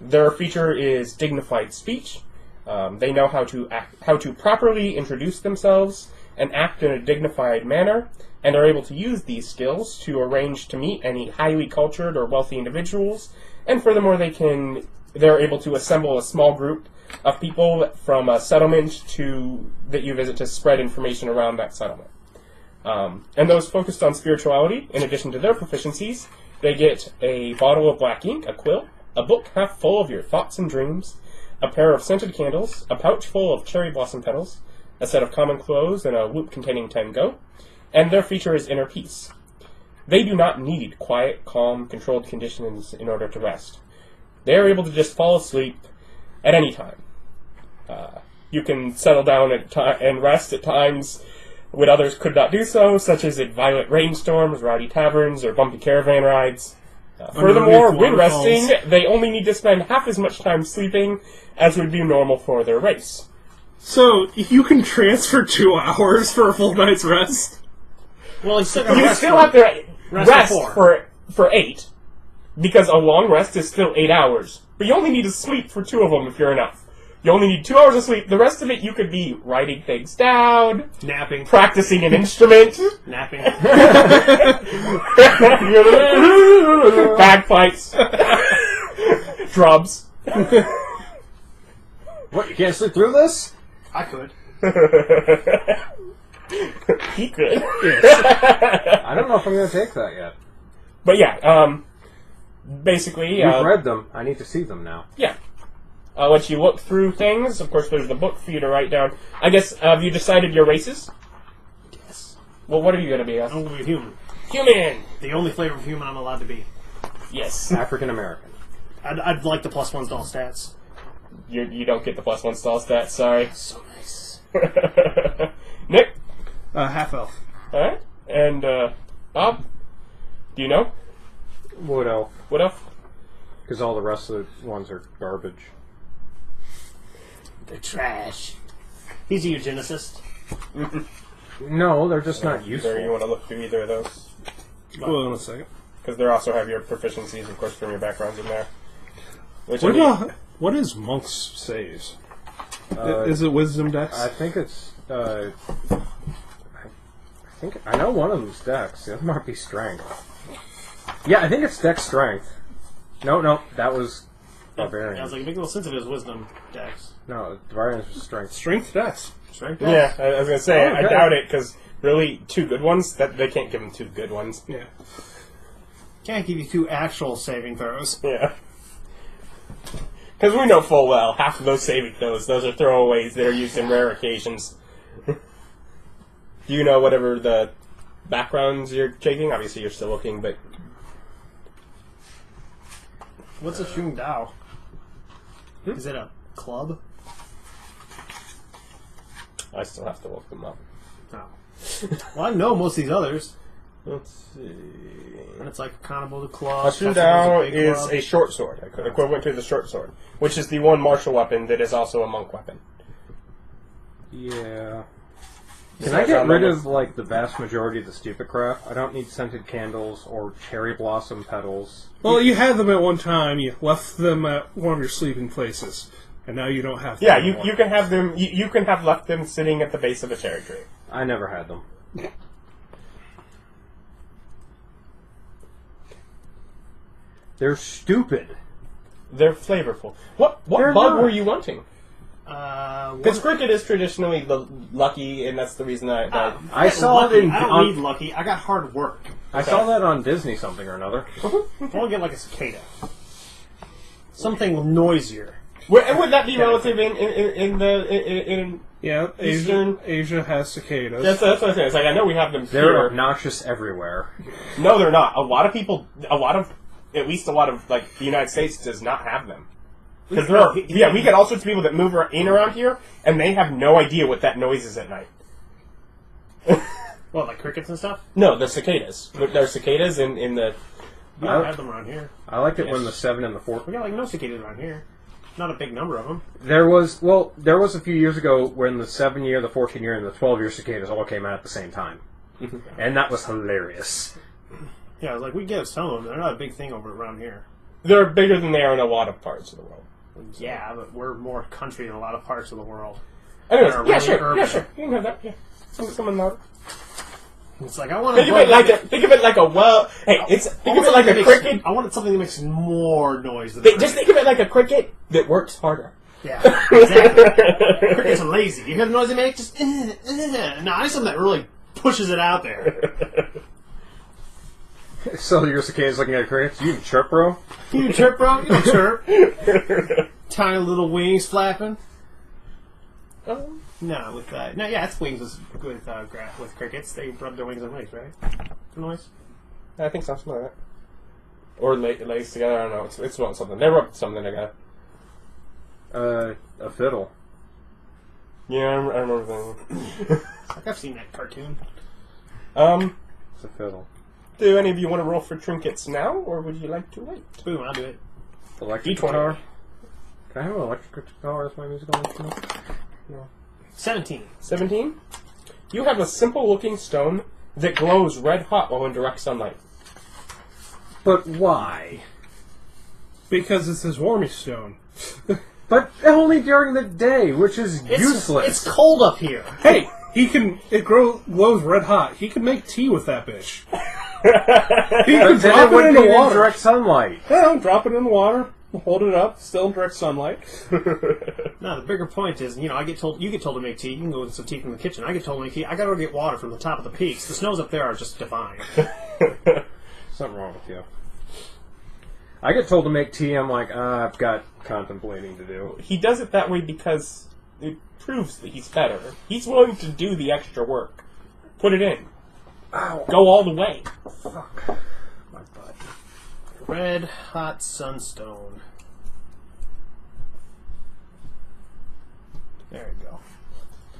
Their feature is dignified speech. They know how to properly introduce themselves and act in a dignified manner, and are able to use these skills to arrange to meet any highly cultured or wealthy individuals. And furthermore, they're able to assemble a small group of people from a settlement that you visit to spread information around that settlement. And those focused on spirituality, in addition to their proficiencies, they get a bottle of black ink, a quill, a book half full of your thoughts and dreams, a pair of scented candles, a pouch full of cherry blossom petals, a set of common clothes, and a loop containing 10 go. And their feature is inner peace. They do not need quiet, calm, controlled conditions in order to rest. They are able to just fall asleep at any time. You can settle down and rest at times when others could not do so, such as in violent rainstorms, rowdy taverns, or bumpy caravan rides. Furthermore, when resting, they only need to spend half as much time sleeping as would be normal for their race. So, you can transfer 2 hours for a full night's rest? Well, he's still You still have to rest for for 8, because a long rest is still 8 hours. But you only need to sleep for 2 of them if you're enough. You only need 2 hours of sleep. The rest of it, you could be writing things down, napping, practicing an instrument, napping, bagpipes, drums. What, you can't sleep through this? I could. He could. I don't know if I'm going to take that yet. But yeah, basically... You've read them. I need to see them now. Yeah. I'll let you look through things. Of course, there's the book for you to write down. I guess, have you decided your races? Yes. Well, what are you going to be? I'm going to be human. Human! The only flavor of human I'm allowed to be. Yes. African American. I'd like the +1s to all stats. You don't get the +1 stall stats, sorry. So nice. Nick? Half elf. Alright. And, Bob? Do you know? Wood elf. What else? Because all the rest of the ones are garbage. They're trash. He's a eugenicist. No, they're just not useful. Either you want to look through either of those? Hold on a second. Because they also have your proficiencies, of course, from your backgrounds in there. Which What is Monk's saves? Is it Wisdom Dex? I think it's... I know one of them's Dex. The other might be Strength. Yeah, I think it's Dex Strength. No, that was Barbarian. I was like, it makes no sense if it was Wisdom Dex. No, Barbarian was Strength. Strength Dex. Strength Yeah, Dex? I was going to say, okay. I doubt it, because really, 2 good ones, that they can't give them 2 good ones. Yeah. Can't give you 2 actual saving throws. Yeah. Because we know full well, half of those saving throws are throwaways that are used in rare occasions. Do you know whatever the backgrounds you're taking? Obviously, you're still looking, but... What's a Shung Dao? Is it a club? I still have to look them up. No. Well, I know most of these others. Let's see... And it's like accountable to club. A Shundao is a short sword, equivalent to the short sword, which is the one martial weapon that is also a monk weapon. Yeah. Can I get rid of, like, the vast majority of the stupid crap? I don't need scented candles or cherry blossom petals. Well, you had them at one time. You left them at one of your sleeping places, and now you don't have them Yeah, anymore. you can have them. You can have left them sitting at the base of a cherry tree. I never had them. They're stupid. They're flavorful. What They're bug not. were you wanting? What? Because cricket is traditionally the lucky, and that's the reason I saw it in... I don't need lucky. I got hard work. I saw that on Disney something or another. I want to get like a cicada. Something noisier. Would that be relative in Yeah, Eastern- Asia has cicadas. That's what I'm saying. It's like, I know we have them They're here. obnoxious everywhere. No, they're not. A lot of people, at least a lot of, like, the United States does not have them. Because there are, we get all sorts of people that move in around here, and they have no idea what that noise is at night. What, like crickets and stuff? No, the cicadas. There's cicadas in the... We don't have them around here. I like it when the 7 and the 4... We got like no cicadas around here. not a big number of them. There was a few years ago when the 7-year, the 14-year, and the 12-year cicadas all came out at the same time. And that was hilarious. Yeah, I was like, we get some of them. They're not a big thing around here. They're bigger than they are in a lot of parts of the world. Yeah, but we're more country than a lot of parts of the world. Anyways, They're yeah, really sure, urban. yeah, sure. You can have that, yeah. Someone louder. It's like, I want Think of it like a Hey, think of it like a cricket. I wanted something that makes more noise than Just think of it like a cricket that works harder. Yeah, exactly. Crickets are lazy. You hear the noise they make? Just, No, I need something that really pushes it out there. So your cicada's looking at crickets. You can chirp, bro. You chirp, bro? You chirp. Tiny little wings flapping. No, with no, yeah, it's wings with crickets. They rub their wings on wings, right? For noise. I think something like that. Or legs together. I don't know. It's not something. They rub something together. A fiddle. Yeah, I remember that. Like I've seen that cartoon. It's a fiddle. Do any of you want to roll for trinkets now, or would you like to wait? Boom, I'll do it. Electric D20. guitar. Can I have an electric guitar as my musical instrument? No. 17. 17. You have a simple-looking stone that glows red hot while in direct sunlight. But why? Because it's his warming stone. But only during the day, which is useless. It's cold up here. Hey, it glows red hot. He can make tea with that bitch. He can drop it in the water. Direct sunlight. Yeah, drop it in the water, hold it up, still in direct sunlight. No, the bigger point is, you get told to make tea. You can go with some tea from the kitchen. I get told to make tea. I gotta go get water from the top of the peaks. The snows up there are just divine. Something wrong with you. I get told to make tea, I'm like, I've got contemplating to do. He does it that way because it proves that he's better. He's willing to do the extra work. Put it in. Ow. Go all the way. Fuck. My butt. Red hot sunstone. There you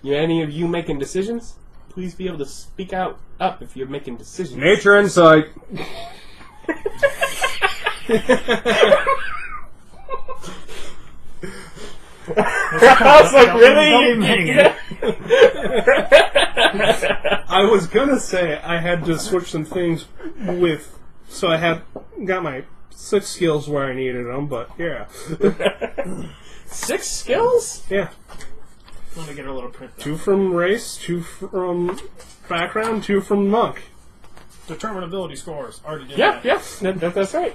go. Any of you making decisions? Please be able to speak up if you're making decisions. Nature insight. I was like, really? I was gonna say I had to switch some things so I got my 6 skills where I needed them, but yeah. 6 skills? Yeah. Let me get a little print. 2 from race, 2 from background, 2 from monk. Determine ability scores. Already did Yeah, that. yeah. That's right.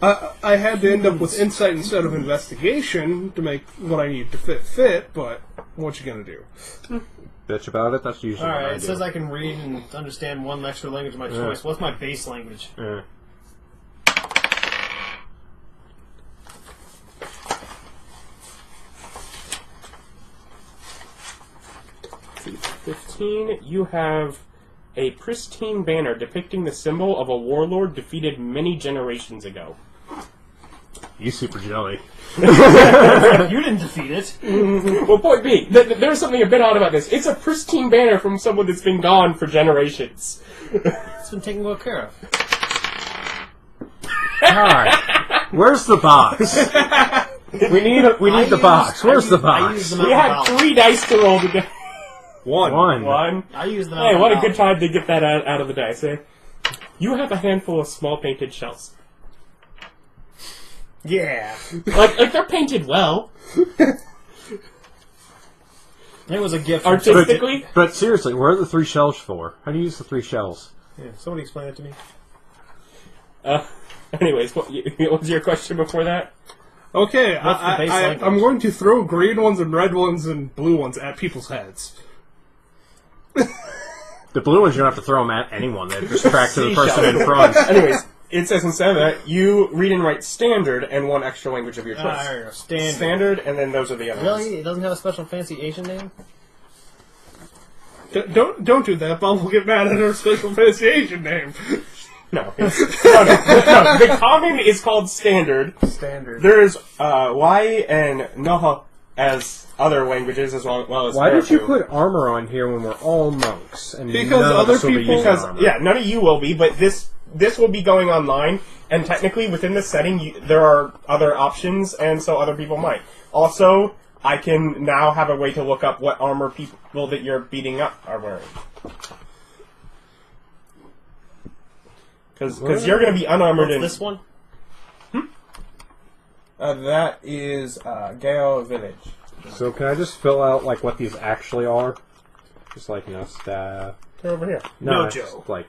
I had to end up with insight instead of investigation to make what I need to fit, but what you gonna do? Bitch about it, that's usually what I Alright, it do. says I can read and understand one extra language of my choice. What's my base language? Yeah. See, 15, you have a pristine banner depicting the symbol of a warlord defeated many generations ago. You super jelly. You didn't defeat it. Well, point B, there's something a bit odd about this. It's a pristine banner from someone that's been gone for generations. It's been taken well care of. Alright. Where's the box? We need the box. Where's the I box? used the We had 3 dice to roll today. One. One. I used the Hey, what a good time to get that out of the dice, eh? You have a handful of small painted shells. Yeah. Like they're painted well. It was a gift. From Artistically. But seriously, where are the 3 shells for? How do you use the 3 shells? Yeah, somebody explain it to me. Anyways, what was your question before that? Okay, What's the base language? I'm going to throw green ones and red ones and blue ones at people's heads. The blue ones, you don't have to throw them at anyone. They just track to the person in front. Anyways, it says instead of that, you read and write standard and one extra language of your choice. There you go. Standard. Standard, and then those are the other ones. Really? It doesn't have a special fancy Asian name? Don't do that. Bob will get mad at our special pronunciation name. No. No. The common is called standard. Standard. There's Y and Noha as other languages as well as Why did you Telugu. put armor on here when we're all monks? And Because none of other us will be people- using Because armor? yeah, none of you will be, but this will be going online, And technically, within this setting, there are other options, and so other people might. Also, I can now have a way to look up what armor people that you're beating up are wearing. Because you're going to be unarmored. What's in this one? That is Gale Village. So can I just fill out like what these actually are? Just like staff. They're over here. No, Mojo. just, like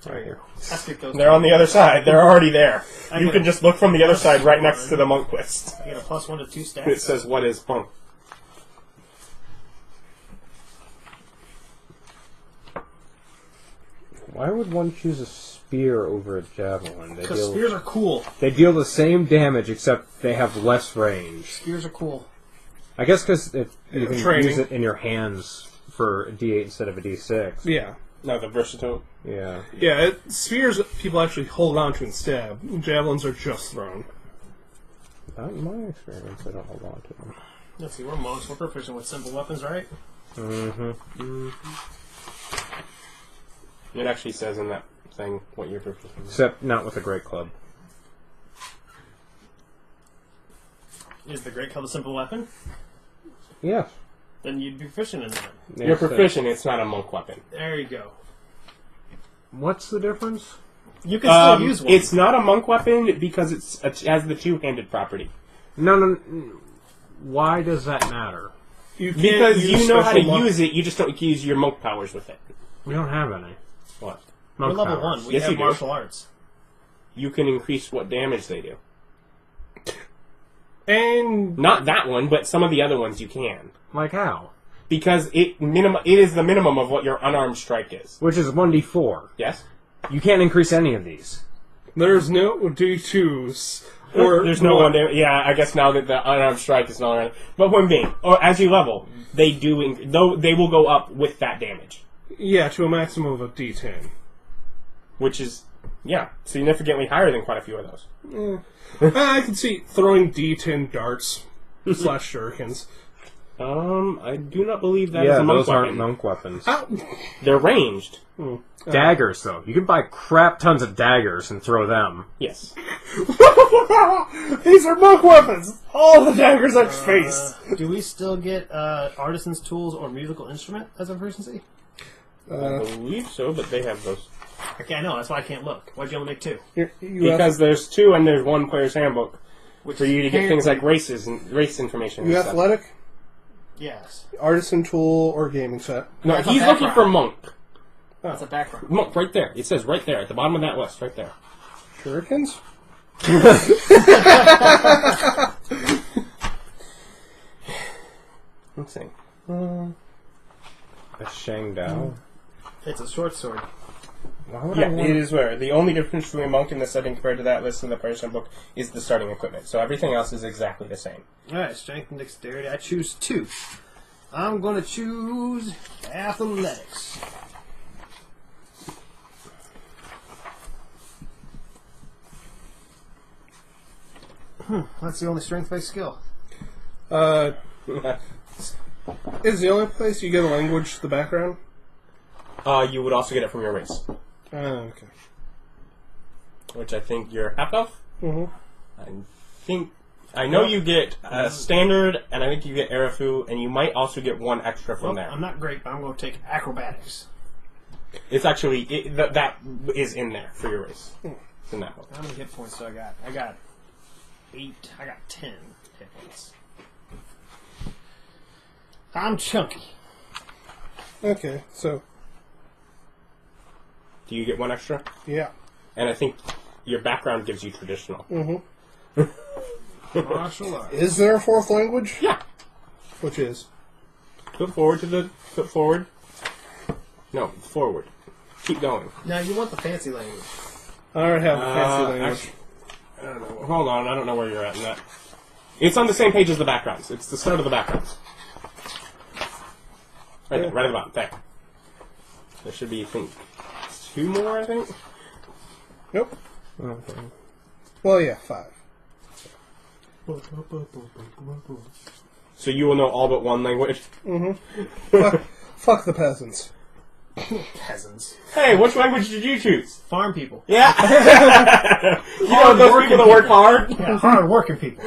right here. Let's get those. They're on the other side. They're already there. You get can it. just look from the other side right next to the monk quest. I get a +1 to 2 stats. It says, what is monk? Why would one choose a spear over a javelin? Because spears are cool. They deal the same damage, except they have less range. Spears are cool. I guess because you can Training. use it in your hands for a D8 instead of a D6. Yeah. No, the versatile. Yeah. Yeah, spears people actually hold on to and stab. Javelins are just thrown. Not in my experience, I don't hold on to them. Let's see, we're monks. We're proficient with simple weapons, right? It actually says in that thing what you're proficient with. Except not with a great club. Is the great club a simple weapon? Yeah. Then you'd be proficient in that. You're proficient, it's not a monk weapon. There you go. What's the difference? You can still use one. It's not a monk weapon because it has the two-handed property. No. Why does that matter? You can't Because use you know how to special use it, you just don't use your monk powers with it. We don't have any. What? We're Monk level powers. 1. We Yes, have you do. martial arts. You can increase what damage they do. And Not that one, but some of the other ones you can. Like how? Because it is the minimum of what your unarmed strike is. Which is 1d4. Yes? You can't increase any of these. there's no D2s. Or There's no one there. Yeah, I guess now that the unarmed strike is not around. But when being, or as you level, they will go up with that damage. Yeah, to a maximum of a D10. Which is, significantly higher than quite a few of those. I can see throwing D10 darts / shurikens. I do not believe that is Yeah, a monk those weapon. aren't monk weapons. They're ranged. Daggers, though. You can buy crap tons of daggers and throw them. Yes. These are monk weapons! All the daggers I've faced! Do we still get artisan's tools or musical instrument as a proficiency? I believe so, but they have those. Okay, I know. That's why I can't look. Why'd you only make 2? Because there's 2 and there's 1 player's handbook. Which For you to get Hand- things like races and race information. You and stuff. athletic, Yes. artisan tool, or gaming set. No, That's a he's looking background. for monk. That's a background. Monk, right there. It says right there at the bottom of that list, right there. Shurikens? Let's see. A Shangdao. It's a short sword. Why would Yeah, I want... it is where the only difference between a monk in this setting compared to that list in the player's handbook is the starting equipment. So everything else is exactly the same. Alright, strength and dexterity. I choose 2. I'm going to choose athletics. That's the only strength-based skill. Is the only place you get a language the background? You would also get it from your race, Okay. which I think you're half elf. Mm-hmm. I know you get standard, and I think you get Arafu, and you might also get 1 extra from Well, there. I'm not great, but I'm going to take acrobatics. It's actually that is in there for your race. It's in that one. How many hit points do I got? I got 8. I got 10 hit points. I'm chunky. Okay, so, Do you get 1 extra? yeah. And I think your background gives you traditional. Mm-hmm. Martial arts. Is there a 4th language? Yeah. Which is? Foot forward. No, forward. Keep going. Now, you want the fancy language. I already have a fancy language. Actually, I don't know. Hold on, I don't know where you're at in that. It's on the same page as the backgrounds. It's the start of the backgrounds. Right there, right at the bottom. There. There should be, I think, 2 more, I think? Nope. Okay. Well, yeah, 5. So you will know all but 1 language? Mm-hmm. Fuck the peasants. Peasants. Hey, which language did you choose? Farm people. Yeah. You know those people that work hard? Yeah, hard-working people.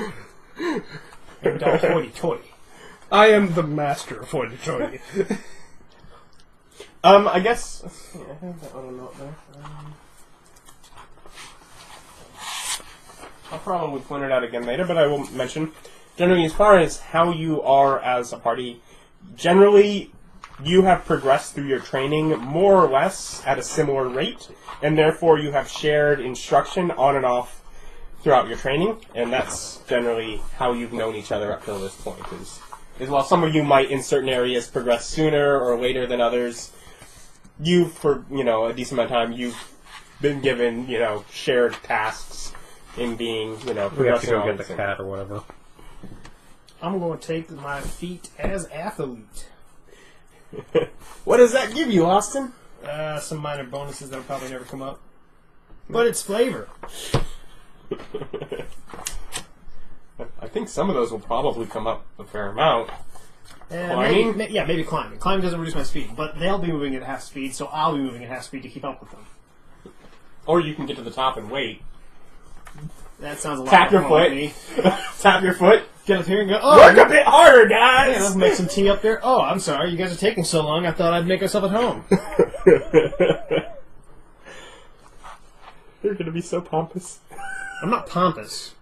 And all hoity-toity. I am the master of hoity-toity. I guess... Yeah, I have that little note there. I'll probably point it out again later, but I will mention. Generally, as far as how you are as a party, generally, you have progressed through your training more or less at a similar rate, and therefore you have shared instruction on and off throughout your training, and that's generally how you've known each other up till this point. Is while some of you might in certain areas progress sooner or later than others, you, for a decent amount of time, you've been given shared tasks in being We have to progressing go on get the cat or whatever. I'm going to take my feat as athlete. What does that give you, Austin? Some minor bonuses that'll probably never come up. But it's flavor. I think some of those will probably come up a fair amount. Climbing? Maybe climbing. Climbing doesn't reduce my speed, but they'll be moving at half speed, so I'll be moving at half speed to keep up with them. Or you can get to the top and wait. That sounds a lot Tap more your fun foot. to me. Tap your foot. Get up here and go, oh! Work a bit harder, Yeah, guys! let's make some tea up there. Oh, I'm sorry, you guys are taking so long, I thought I'd make myself at home. You're gonna be so pompous. I'm not pompous.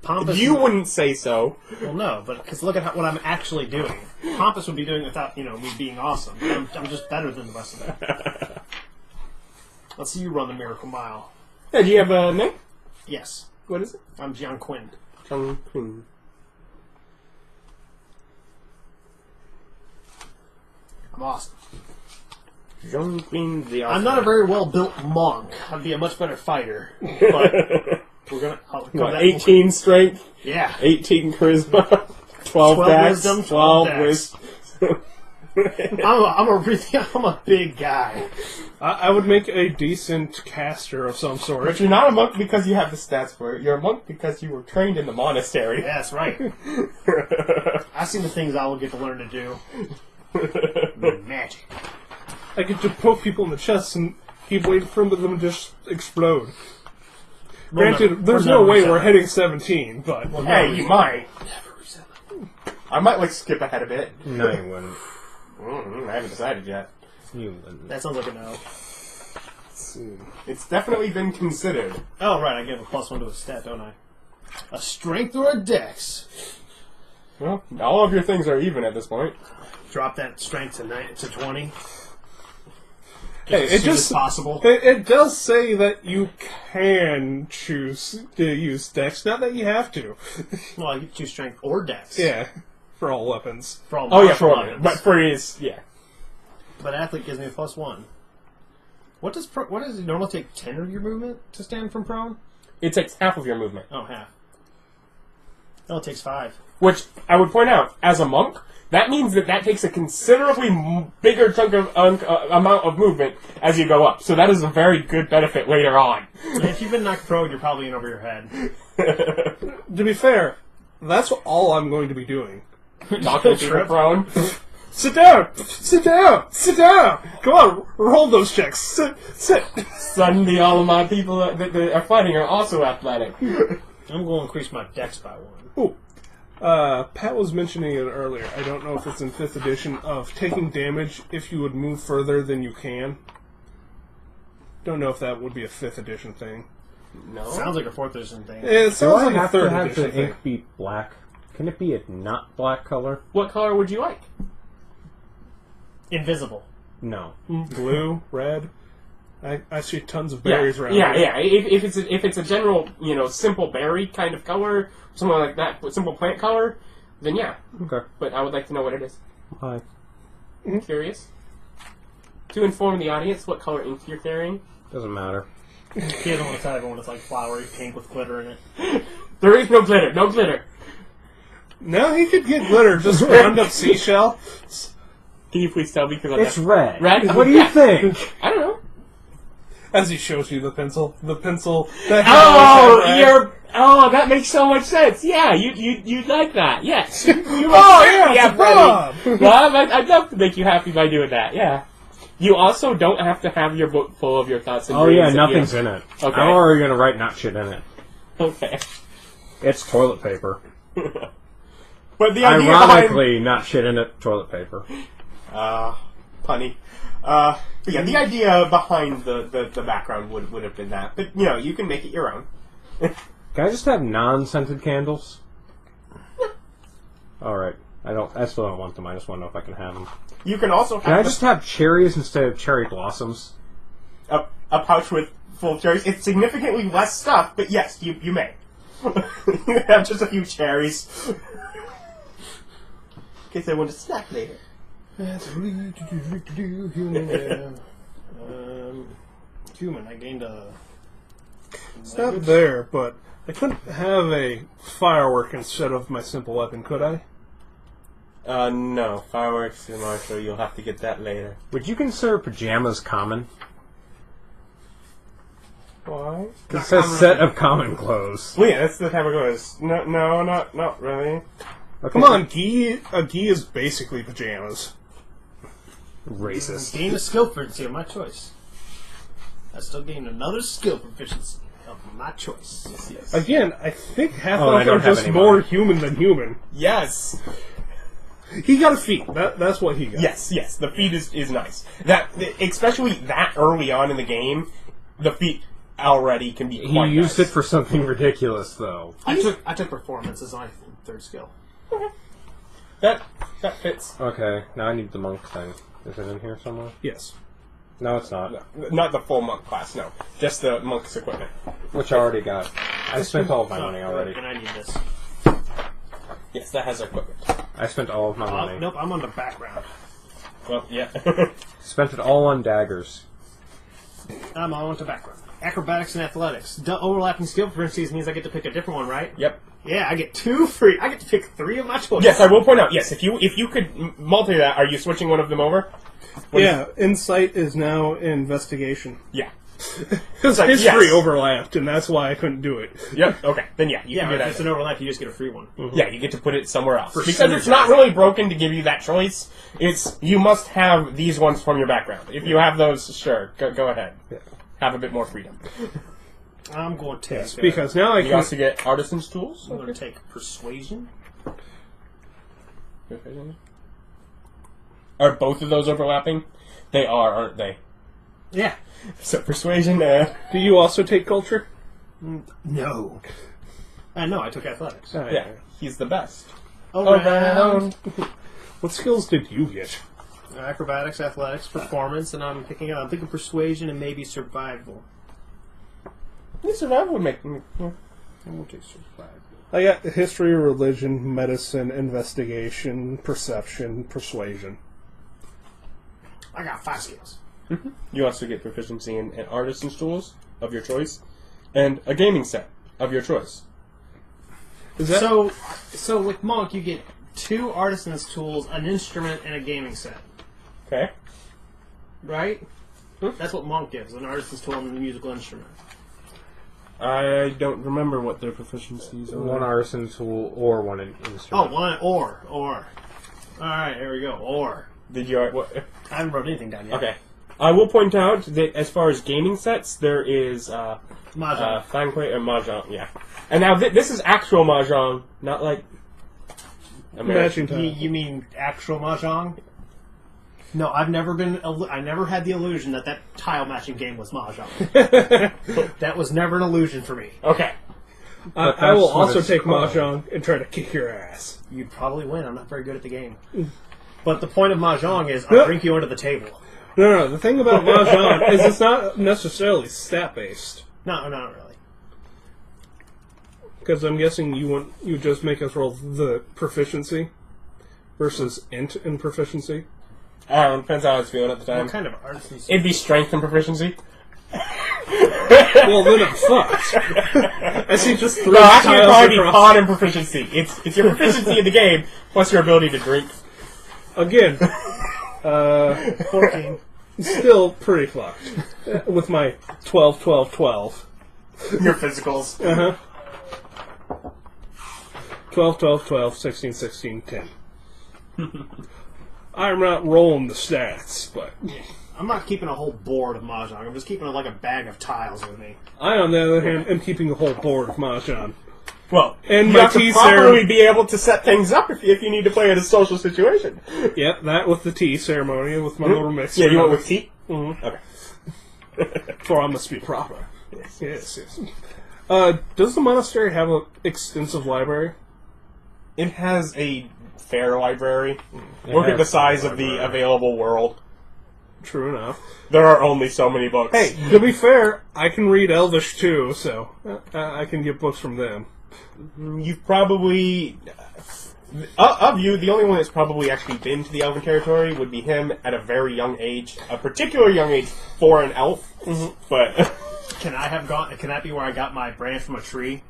Pompous. You wouldn't say so. Well, no, but because look at what I'm actually doing. Pompous would be doing without, me being awesome. But I'm just better than the rest of them. Let's see you run the Miracle Mile. Hey, do you have a name? Yes, What is it? I'm John Quinn. Chung Queen. I'm awesome. Young Queen the I'm not a very well-built monk. I'd be a much better fighter. But we're gonna... What, 18 strength, Yeah. 18 charisma, 12 dex, wisdom, 12 dex. wisdom. I'm a big guy. I would make a decent caster of some sort. But you're not a monk because you have the stats for it. You're a monk because you were trained in the monastery. Yeah, that's right. I've seen the things I will get to learn to do. Magic. I get to poke people in the chest and keep waiting for them to just explode. Granted, there's no way we're hitting 17, but... Hey, you might. I might skip ahead a bit. No, you wouldn't. I haven't decided yet. You wouldn't. That sounds like a no. It's definitely been considered. Oh, right, I give a +1 to a stat, don't I? A strength or a dex? Well, all of your things are even at this point. Drop that strength to 20. Hey, As soon as possible. It does say that you can choose to use dex, not that you have to. Well, I get 2 strength or dex. Yeah, for all weapons. For all Oh yeah, martial for weapons. but for his But athlete gives me a +1. What does it normally take 10 of your movement to stand from prone? It takes half of your movement. Oh, half. No, it takes 5. Which I would point out, as a monk, that means that takes a considerably bigger chunk of amount of movement as you go up. So that is a very good benefit later on. If you've been knocked prone, you're probably in over your head. To be fair, that's all I'm going to be doing. Knocking people prone. Sit down! Sit down! Sit down! Come on, roll those checks. Sit! Suddenly all of my people that are fighting are also athletic. I'm going to increase my dex by 1. Ooh. Pat was mentioning it earlier. I don't know if it's in 5th edition of taking damage if you would move further than you can. Don't know if that would be a 5th edition thing. No. Sounds like a 4th edition thing. It Do sounds I like a have to 3rd have edition the thing. ink be black? Can it be a not black color? What color would you like? Invisible. No. Blue, red. I see tons of berries around Yeah, here. yeah. If it's a general, simple berry kind of color, something like that, simple plant color, then yeah. Okay. But I would like to know what it is. Why? Curious. To inform the audience what color ink you're carrying. Doesn't matter. He doesn't want to tell everyone it's like flowery pink with glitter in it. There is no glitter. No glitter. No, he could get glitter. Just round up seashell. Can you please tell me? Because It's red. Red? What do you think? I don't know. As he shows you the pencil. The pencil that that makes so much sense. Yeah, you'd like that. Yes. You Oh, yeah, it's a Freddie. Bob. Well, I'd love to make you happy by doing that. Yeah. You also don't have to have your book full of your thoughts and Oh dreams yeah, that nothing's you... in it. Okay. I'm already gonna write not shit in it. Okay. It's toilet paper. But the idea Ironically, not shit in it, toilet paper. punny. But yeah, the idea behind the background would have been that. But, you can make it your own. Can I just have non-scented candles? Alright. I still don't want them. I just want to know if I can have them. You can also have... Can I just have cherries instead of cherry blossoms? a pouch full of cherries. It's significantly less stuff, but yes, you may. You have just a few cherries. In case I want to snack later. Human, I gained a... It's not there, but I couldn't have a firework instead of my simple weapon, could I? No. Fireworks, Marshall, you'll have to get that later. Would you consider pajamas common? Why? It says set of common clothes. Well, yeah, that's the type of goes. No, not really. Okay. Come on, a gi is basically pajamas. Racist. Gain a skill proficiency of my choice. I still gained another skill proficiency of my choice. Yes. Again, I think half Oh, I elves don't are have just any more money. human than human. Yes. He got a feat. That's what he got. Yes. The feat is nice. That especially that early on in the game, the feat already can be He quite used nice. it for something ridiculous, though. I took performance as my third skill. That fits. Okay, now I need the monk thing. Is it in here somewhere? Yes. No, it's not. Not the full monk class, no. Just the monk's equipment. Which I already got. I spent all of my money already. And I need this. Yes, that has equipment. I spent all of my money. Nope, I'm on the background. Well, yeah. Spent it all on daggers. I'm on to background. Acrobatics and athletics. Overlapping skill proficiencies means I get to pick a different one, right? Yep. Yeah, I get 2 free. I get to pick 3 of my choice. Yes, I will point out. Yes, if you could multi that, are you switching one of them over? What is- Yeah, insight is now investigation. Yeah. Because Like, history yes. overlapped, and that's why I couldn't do it. Yep. Okay. Then yeah, you Yeah, can do if it's that. an overlap, you just get a free one. Yeah, you get to put it somewhere else because synergizing. it's not really broken to give you that choice. It's you must have these ones from your background. If you have those, sure, go ahead. Yeah. Have a bit more freedom. I'm going to take... Because now I You can... also get artisan's tools. I'm going to take persuasion. Are both of those overlapping? They are, aren't they? Yeah. So persuasion. Do you also take culture? No. No, I took athletics. Yeah, he's the best. Around. What skills did you get? Acrobatics, athletics, performance, and I'm thinking persuasion and maybe survival. Yeah, survival would make. Yeah, we'll take survival. I got history, religion, medicine, investigation, perception, persuasion. I got 5 skills. You also get proficiency in artisan's tools of your choice, and a gaming set of your choice. Is that So with Monk, you get 2 artisan's tools, an instrument, and a gaming set. Okay. Right? That's what Monk gives, an artisan's tool and a musical instrument. I don't remember what their proficiencies are. One artisan tool or one instrument. Oh, one, or. Alright, here we go, or. Did you? What? I haven't wrote anything down yet. Okay. I will point out that as far as gaming sets, there is Mahjong. Fanquet and Mahjong, yeah. And now this is actual Mahjong, not like matching time? You mean actual Mahjong? No, I never had the illusion that tile matching game was Mahjong. That was never an illusion for me. Okay. I will that's what also it's take called. Mahjong and try to kick your ass. You'd probably win. I'm not very good at the game. But the point of Mahjong is I'll bring you under the table. No, the thing about Mahjong is it's not necessarily stat-based. No, not really. Because I'm guessing you just make us roll the proficiency versus int in proficiency. Depends how I was feeling at the time. What kind of artisan? It'd be strength and proficiency. Well, then I'm fucked. I see just 3 No, actually, it'd tiles probably be across. con and proficiency. It's your proficiency in the game plus your ability to drink. Again, 14. still pretty fucked with my 12, 12, 12. Your physicals. Uh-huh. 12, 12, 12, 16, 16, 10. I'm not rolling the stats, but I'm not keeping a whole board of Mahjong. I'm just keeping like a bag of tiles with me. I, on the other hand, am keeping a whole board of Mahjong. Well, And you my have to tea properly ceremony. be able to set things up if you need to play at a social situation. Yep, that with the tea ceremony with my little mixer. Yeah, you went with tea? Mm-hmm. Okay. For I must be proper. Yes. Does the monastery have an extensive library? It has a fair library. It Look at has the size a of the library. available world. True enough. There are only so many books. Hey, to be fair, I can read Elvish too, so I can get books from them. You've probably... of you, the only one that's probably actually been to the Elven territory would be him at a very young age. A particular young age for an elf. But... Can that be where I got my branch from a tree?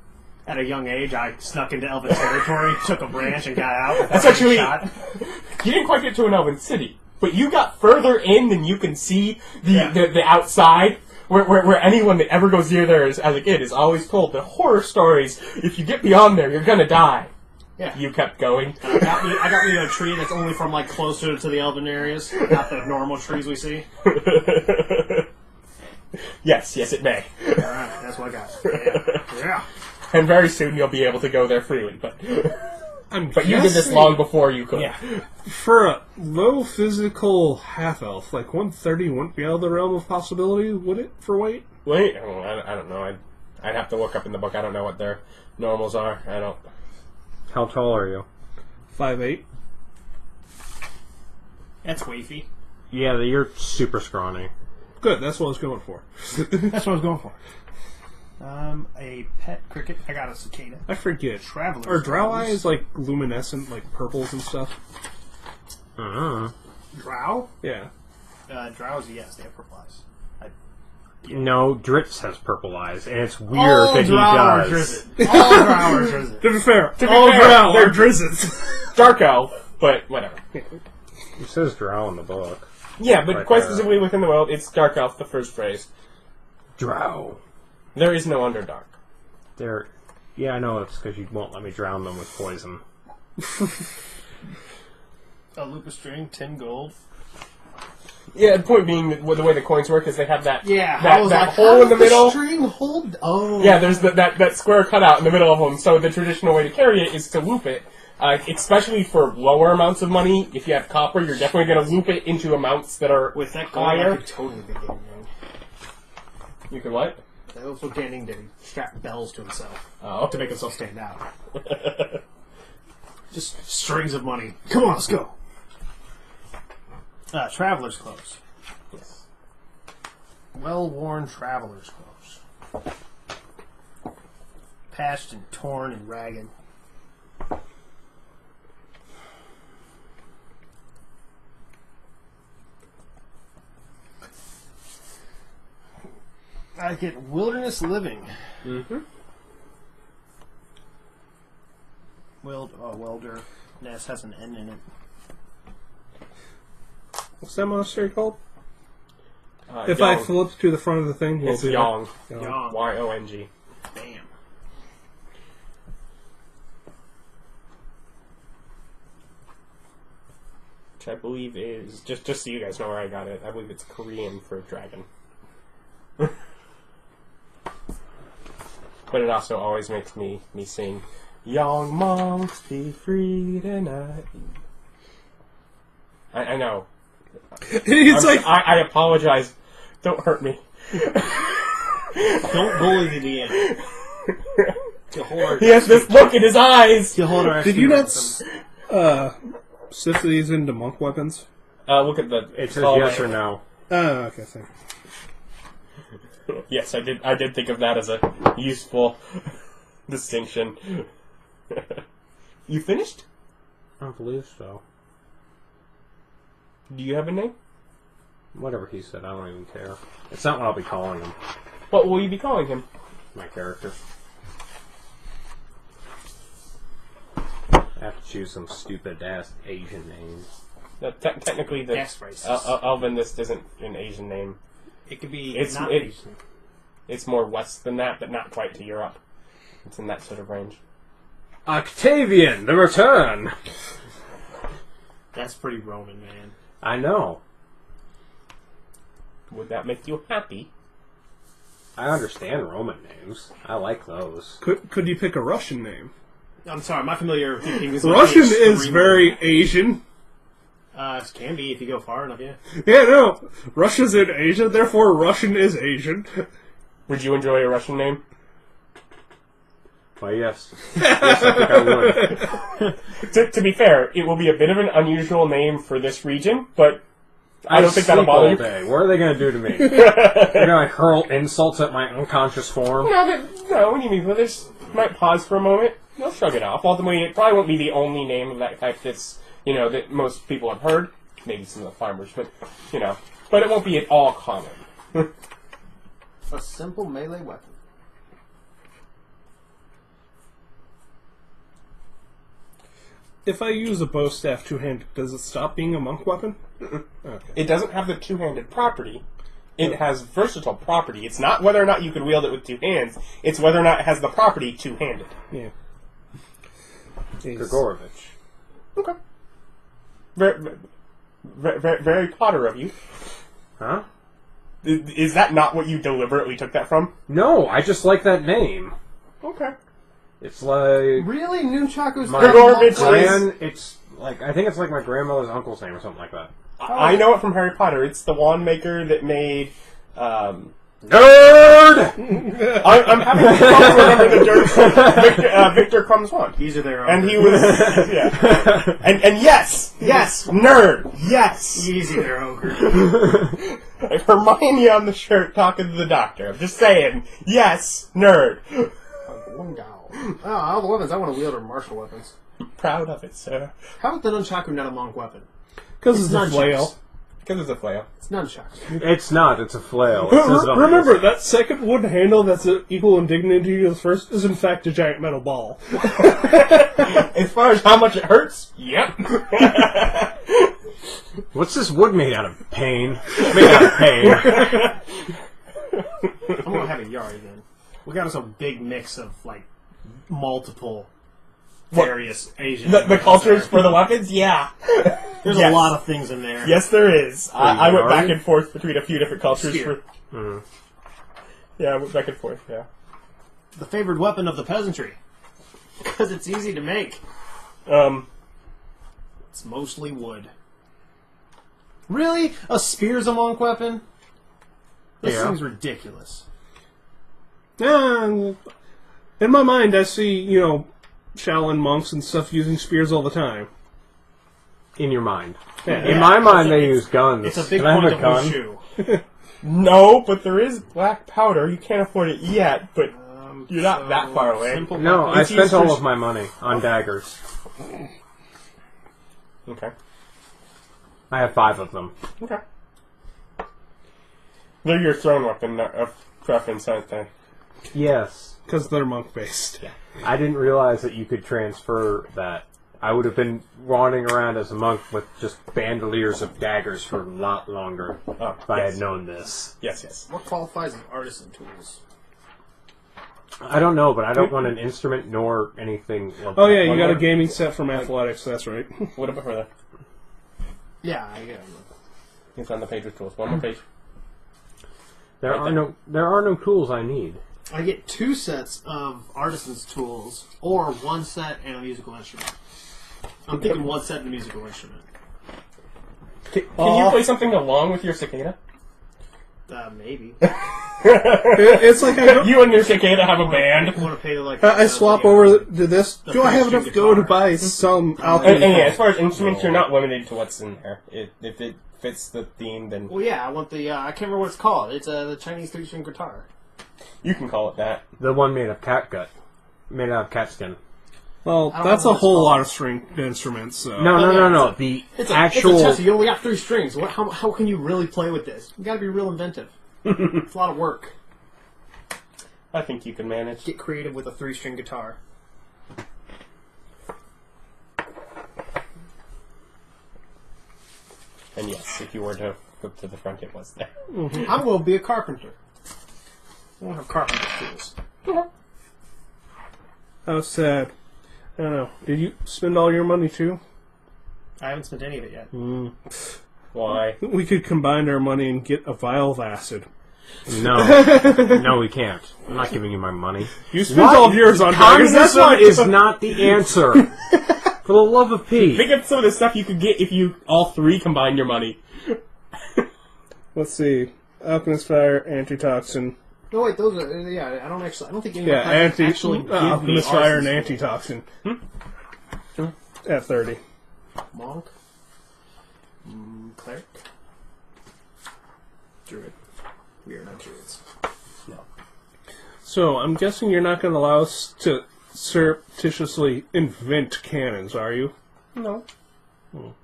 At a young age, I snuck into Elven territory, took a branch, and got out. That's actually... You didn't quite get to an Elven city, but you got further in than you can see the outside, where anyone that ever goes near there as a kid is always told that horror stories, if you get beyond there, you're gonna die. Yeah. You kept going. I got me a tree that's only from like closer to the Elven areas, not the normal trees we see. Yes, it may. Alright, that's what I got. Yeah. And very soon you'll be able to go there freely, but you did this guessing- long before you could. Yeah. For a low physical half-elf, like 130 wouldn't be out of the realm of possibility, would it, for weight? Wait, I don't know. I'd have to look up in the book. I don't know what their normals are. I don't... How tall are you? 5'8". That's wafy. Yeah, you're super scrawny. Good, that's what I was going for. That's what I was going for. A pet cricket. I got a cicada. I forget. Traveler's Are drow Clothes. eyes like luminescent, like purples and stuff? Drow? Yeah. Drows, yes, they have purple eyes. No, Dritz has purple eyes, and it's weird that he does. All drow are Drizzt. To be fair, be all fair, drow they're are drizzards. Dark elf, but whatever. It says drow in the book. Yeah, but Right quite there. specifically within the world, it's dark elf, the first phrase. Drow. There is no underdark. They're... Yeah, I know, it's because you won't let me drown them with poison. A loop of string, 10 gold. Yeah, the point being that the way the coins work is they have that Yeah, that hole in the middle. String hold. Oh, Yeah, there's that square cutout in the middle of them. So the traditional way to carry it is to loop it. Especially for lower amounts of money, if you have copper, you're definitely going to loop it into amounts that are with that gold, higher. I could totally be getting one. You can what? That was what Ganning did. He strapped bells to himself Oh. to make himself stand out. Just strings of money. Come on, let's go. Traveler's clothes. Yes. Well-worn traveler's clothes. Patched and torn and ragged. I get wilderness living. Mm-hmm. Wilderness has an N in it. What's that monastery called? If I Yong. flip to the front of the thing, we'll It's do Yong. that. Yong. Y-O-N-G. Bam. Which I believe is, just so you guys know where I got it, I believe it's Korean for dragon. But it also always makes me sing, Young monks be free tonight. I know. It's like I apologize. Don't hurt me. Don't bully the DM. He'll hold our, He has this look in his eyes. he'll hold our Did you not sift some- these into monk weapons? Look at the. It says oh, yes or no. Oh, okay, thank you. Yes, I did think of that as a useful distinction. You finished? I don't believe so. Do you have a name? Whatever he said, I don't even care. It's not what I'll be calling him. What will you be calling him? My character. I have to choose some stupid ass Asian name. Technically, the Gas races. Elven, this isn't an Asian name. It could be It's- not it- Asian. It's more west than that, but not quite to Europe. It's in that sort of range. Octavian, the return! That's pretty Roman, man. I know. Would that make you happy? I understand Roman names. I like those. Could you pick a Russian name? I'm sorry, my familiar thinking is Russian like is extremely- very Asian. It can be if you go far enough, yeah. Yeah, no. Russia's in Asia, therefore Russian is Asian. Would you enjoy a Russian name? Why, yes. Yes, I think I would. To be fair, it will be a bit of an unusual name for this region, but I don't think that'll sleep bother all you. day. What are they going to do to me? They're going to like, hurl insults at my unconscious form? No, what do you mean? Well, this might pause for a moment. They'll shrug it off. Ultimately, it probably won't be the only name of that type that's, that most people have heard. Maybe some of the farmers, but, but it won't be at all common. A simple melee weapon. If I use a bow staff two-handed, does it stop being a monk weapon? Okay. It doesn't have the two-handed property. It has versatile property. It's not whether or not you could wield it with two hands. It's whether or not it has the property two-handed. Yeah. Grigorovich. Okay. Very Potter of you. Huh? Is that not what you deliberately took that from? No, I just like that name. Okay. It's like... Really? Nunchaku's My Grigorovich it's like... I think it's like my grandmother's uncle's name or something like that. I know it from Harry Potter. It's the wand maker that made... Nerd! I'm having trouble remember the dirt. Victor Crumb's wand. These are their own. And he was... Yeah. And yes! Yes! Nerd! Yes! Easy there, ogre. Hermione on the shirt talking to the doctor. I'm just saying. Yes! Nerd! One gal. Oh, all the weapons I want to wield are martial weapons. I'm proud of it, sir. How is the nunchaku not a monk weapon? Because it's a nunchucks. flail. Because it's a flail. It's nunchucks. It's not, it's a flail. It says it on the Remember, inside. that second wooden handle that's equal in dignity to the first is in fact a giant metal ball. As far as how much it hurts, yep. What's this wood made out of? Pain. Made out of pain. I'm gonna have a yard then. We got us a big mix of multiple various Asian. The cultures for the weapons, yeah. There's Yes. a lot of things in there. Yes, there is. I went are back you? and forth between a few different cultures. Spear. Yeah, I went back and forth, yeah. The favored weapon of the peasantry. Because it's easy to make. It's mostly wood. Really? A spear's a monk weapon? This Yeah. seems ridiculous. In my mind, I see, Shaolin monks and stuff using spears all the time. In your mind. Yeah. In my mind, they use guns. It's a big Can I have point a of gun? wushu. No, but there is black powder. You can't afford it yet, but you're not that far away. Simple No, weapon. I It's spent used all for- of my money on daggers. Okay. I have 5 of them. Okay. They're your thrown weapon of preference, aren't they? Yes. Because they're monk-based. I didn't realize that you could transfer that. I would have been wandering around as a monk with just bandoliers of daggers for a lot longer if I had known this. Yes. What qualifies as artisan tools? I don't know, but I don't want an instrument nor anything. Oh yeah, you One got a more. gaming set from Athletics, that's right. What about further? Yeah, I get it. It's on the page with tools. One more page. There are no tools I need. I get 2 sets of artisan's tools, or 1 set and a musical instrument. I'm thinking 1 set and a musical instrument. Can you play something along with your cicada? Maybe. It's like You and your cicada have a band. I want to pay I swap over to this. Do I have French enough dough to guitar. buy some And alchemy? yeah, as far as instruments, you're not limited to what's in there. If it fits the theme, then Well, yeah, I want the. I can't remember what it's called. It's the Chinese 3-string guitar. you can call it that. The one made of cat gut. Made out of cat skin. Well, I don't that's know a what it's whole called. lot of string instruments. So. No. The It's actual... a test. You only got 3 strings. How can you really play with this? You got to be real inventive. It's a lot of work. I think you can manage. Get creative with a 3-string guitar. And yes, if you were to flip to the front, it was there. I'm going to be a carpenter. I don't have carpenter tools. How sad. I don't know. Did you spend all your money too? I haven't spent any of it yet. Why? We could combine our money and get a vial of acid. No. No, we can't. I'm not giving you my money. You spent all of yours on daggers. That's Communism why is not the answer. For the love of Pete. Think of some of the stuff you could get if you all three combine your money. Let's see. Alchemist Fire, Antitoxin. No, wait, those are... Yeah, I don't think any Yeah, actually give me Alchemist Fire and arson Antitoxin. At 30. Monk. Cleric. Druid. We are not druids. No. So, I'm guessing you're not going to allow us to surreptitiously invent cannons, are you? No.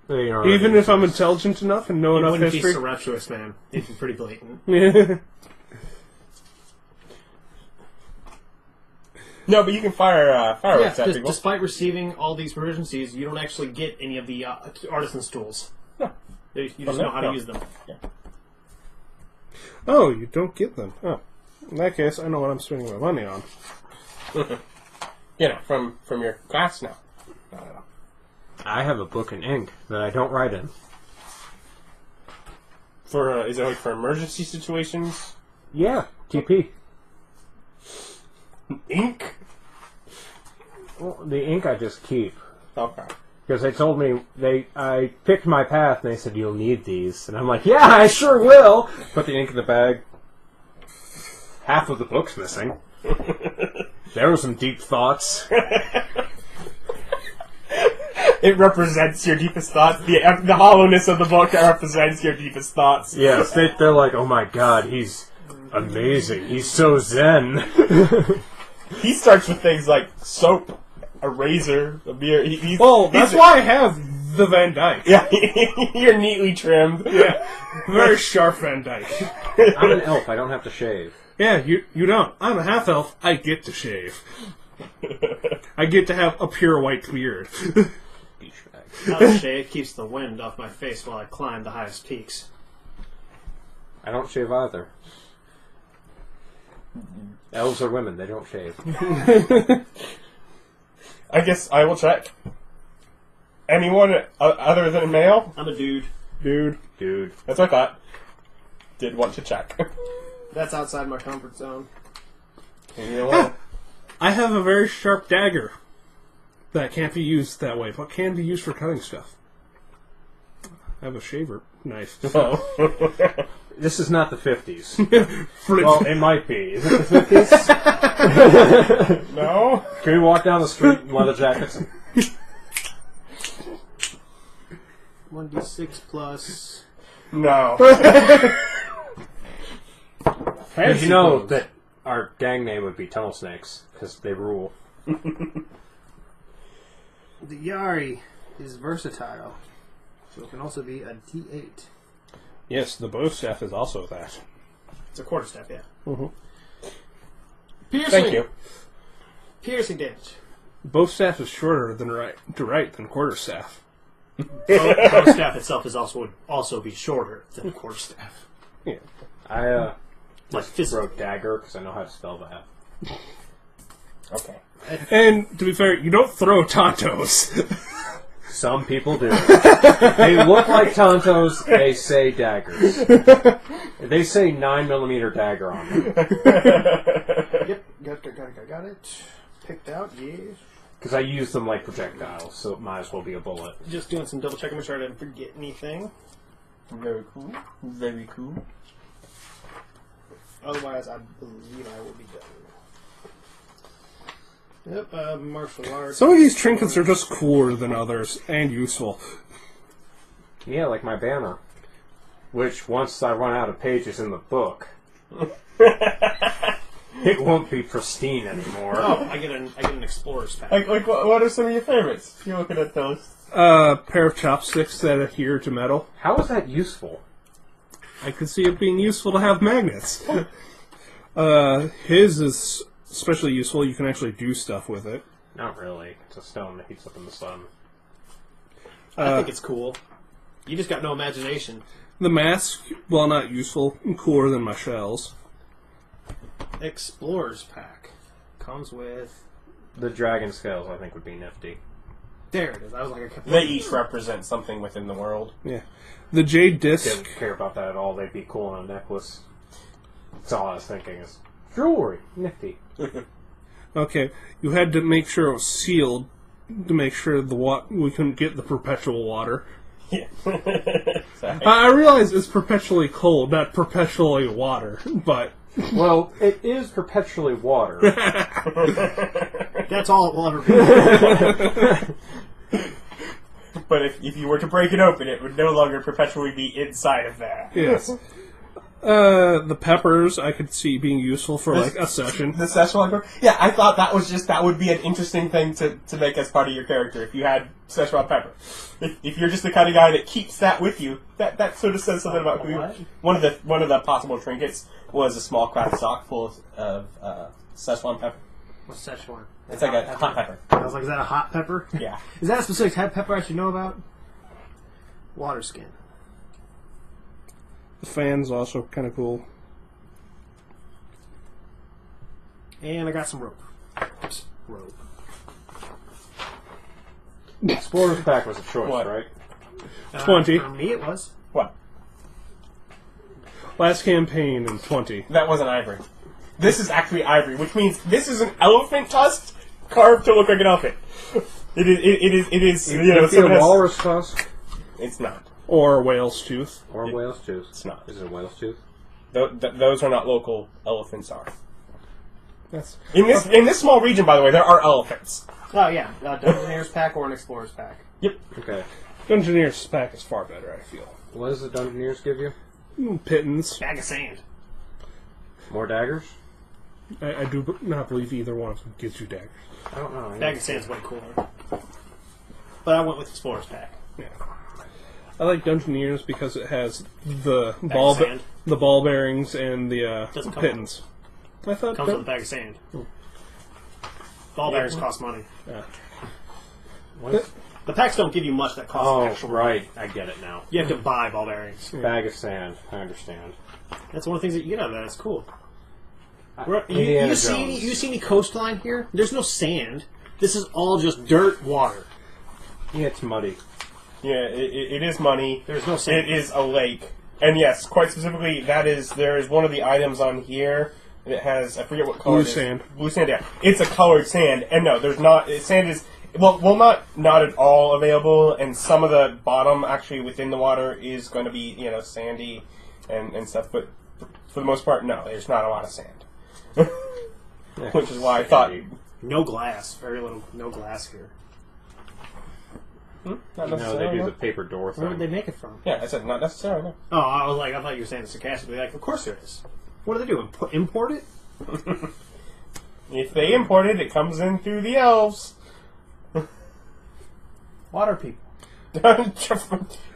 Even if I'm intelligent enough and know It enough wouldn't history? be surreptitious, man. It'd be pretty blatant. No, but you can fire fireworks at people. Despite receiving all these proficiencies, you don't actually get any of the artisan's tools. No. You just know how to use them. Yeah. Oh, you don't get them. Oh. In that case, I know what I'm spending my money on. You know, from your class now. I have a book and ink that I don't write in. For is it like for emergency situations? Yeah, TP. Ink? Well, the ink I just keep. Okay. Because they told me, I picked my path and they said, you'll need these. And I'm like, yeah, I sure will! Put the ink in the bag. Half of the book's missing. There were some deep thoughts. It represents your deepest thoughts. The hollowness of the book represents your deepest thoughts. Yes, they're like, oh my god, he's amazing. He's so zen. He starts with things like soap, a razor, a beer. That's why I have the Van Dyke. Yeah, you're neatly trimmed. Yeah. Very sharp Van Dyke. I'm an elf, I don't have to shave. Yeah, you don't. I'm a half-elf. I get to shave. I get to have a pure white beard. Not a shave keeps the wind off my face while I climb the highest peaks. I don't shave either. Elves are women, they don't shave. I guess I will check. Anyone other than a male? I'm a dude. Dude. That's what I thought. Did want to check. That's outside my comfort zone. And you know what? I have a very sharp dagger that can't be used that way, but can be used for cutting stuff. I have a shaver knife. Oh. This is not the 50s. Flip. Well, it might be. Is it the 50s? No? Can we walk down the street in leather jackets? 1d6 plus... No. Did you know that our gang name would be Tunnel Snakes? Because they rule. The Yari is versatile, so it can also be a D8. Yes, the bow staff is also that. It's a quarterstaff, yeah. Mm-hmm. Piercing! Thank you. Piercing damage. Bow staff is shorter than than quarterstaff. Quarterstaff itself is would also be shorter than a quarterstaff. Yeah. I Like just wrote dagger because I know how to spell that. Okay. And to be fair, you don't throw tontos. Some people do. They look like Tontos, they say daggers. They say 9mm dagger on them. Yep, got it. Picked out, yes. Because I use them like projectiles, so it might as well be a bullet. Just doing some double checking, make sure I didn't forget anything. Very cool. Very cool. Otherwise, I believe I will be done. Yep, martial arts. Some of these trinkets are just cooler than others, and useful. Yeah, like my banner. Which, once I run out of pages in the book, it won't be pristine anymore. Oh, I get an explorer's pack. Like what are some of your favorites? You're looking at those. Pair of chopsticks that adhere to metal. How is that useful? I could see it being useful to have magnets. His is especially useful. You can actually do stuff with it. Not really. It's a stone that heats up in the sun. I think it's cool. You just got no imagination. The mask, while not useful, cooler than my shells. Explorer's pack comes with. The dragon scales, I think, would be nifty. There it is. I was like, I kept They each represent something within the world. Yeah. The jade disc. Didn't care about that at all. They'd be cool on a necklace. That's all I was thinking is jewelry, nifty. Okay, you had to make sure it was sealed to make sure we couldn't get the perpetual water. Yeah. I realize it's perpetually cold, not perpetually water, but Well, it is perpetually water. That's all it will ever be. But if you were to break it open, it would no longer perpetually be inside of that. yes. The peppers I could see being useful for like a session. The Szechuan pepper? Yeah, I thought that would be an interesting thing to make as part of your character if you had Szechuan pepper. If you're just the kind of guy that keeps that with you, that sort of says something about who you are. One of the possible trinkets was a small craft sock full of Szechuan pepper. What's Szechuan? It's like a hot pepper. I was like, is that a hot pepper? Yeah. Is that a specific type of pepper I should know about? Water skin. The fan's also kind of cool. And I got some rope. Rope. Explorer's pack was a choice, What? right? 20. For me, it was. What? Last campaign in 20. That wasn't ivory. This is actually ivory, which means this is an elephant tusk carved to look like an elephant. It is. You know, Is it a someone has- walrus tusk? It's not. Or whale's tooth. Or whale's tooth? It's not. Is it a whale's tooth? Those are not local. Elephants are. That's In this small region, by the way, there are elephants. Oh, yeah. A Dungeoneer's pack or an Explorer's pack. Yep. Okay. Dungeoneer's pack is far better, I feel. What does the Dungeoneers give you? Pittance. Bag of sand. More daggers? I do not believe either one of them gives you daggers. I don't know. Bag of sand's way cooler. But I went with Explorer's pack. Yeah. I like Dungeoneers because it has the sand. the ball bearings and the Doesn't come pittance. I thought Comes with a bag of sand. Ball bearings cost money. What? The packs don't give you much that costs Oh, actual right. I get it now. You have to buy ball bearings. Bag of sand. I understand. That's one of the things that you get out of that. It's cool. Indiana You see any coastline here? There's no sand. This is all just dirt water. Yeah, it's muddy. Yeah, it is money. There's no sand. It is a lake. And yes, quite specifically, there is one of the items on here that has, I forget what color Blue it is. sand. Blue sand, yeah. It's a colored sand. And no, there's not, sand is, well, not at all available, and some of the bottom, actually, within the water is going to be, sandy and stuff, but for the most part, no, there's not a lot of sand. Which is why I thought... No glass. Very little. No glass here. Not No, necessarily. they do no. the paper door Where would they thing. make it from? Yeah, I said not necessarily, no. Oh, I thought you were saying sarcastically. Like, of course there is. What do they do? Import it? If they import it, it comes in through the elves. Water people.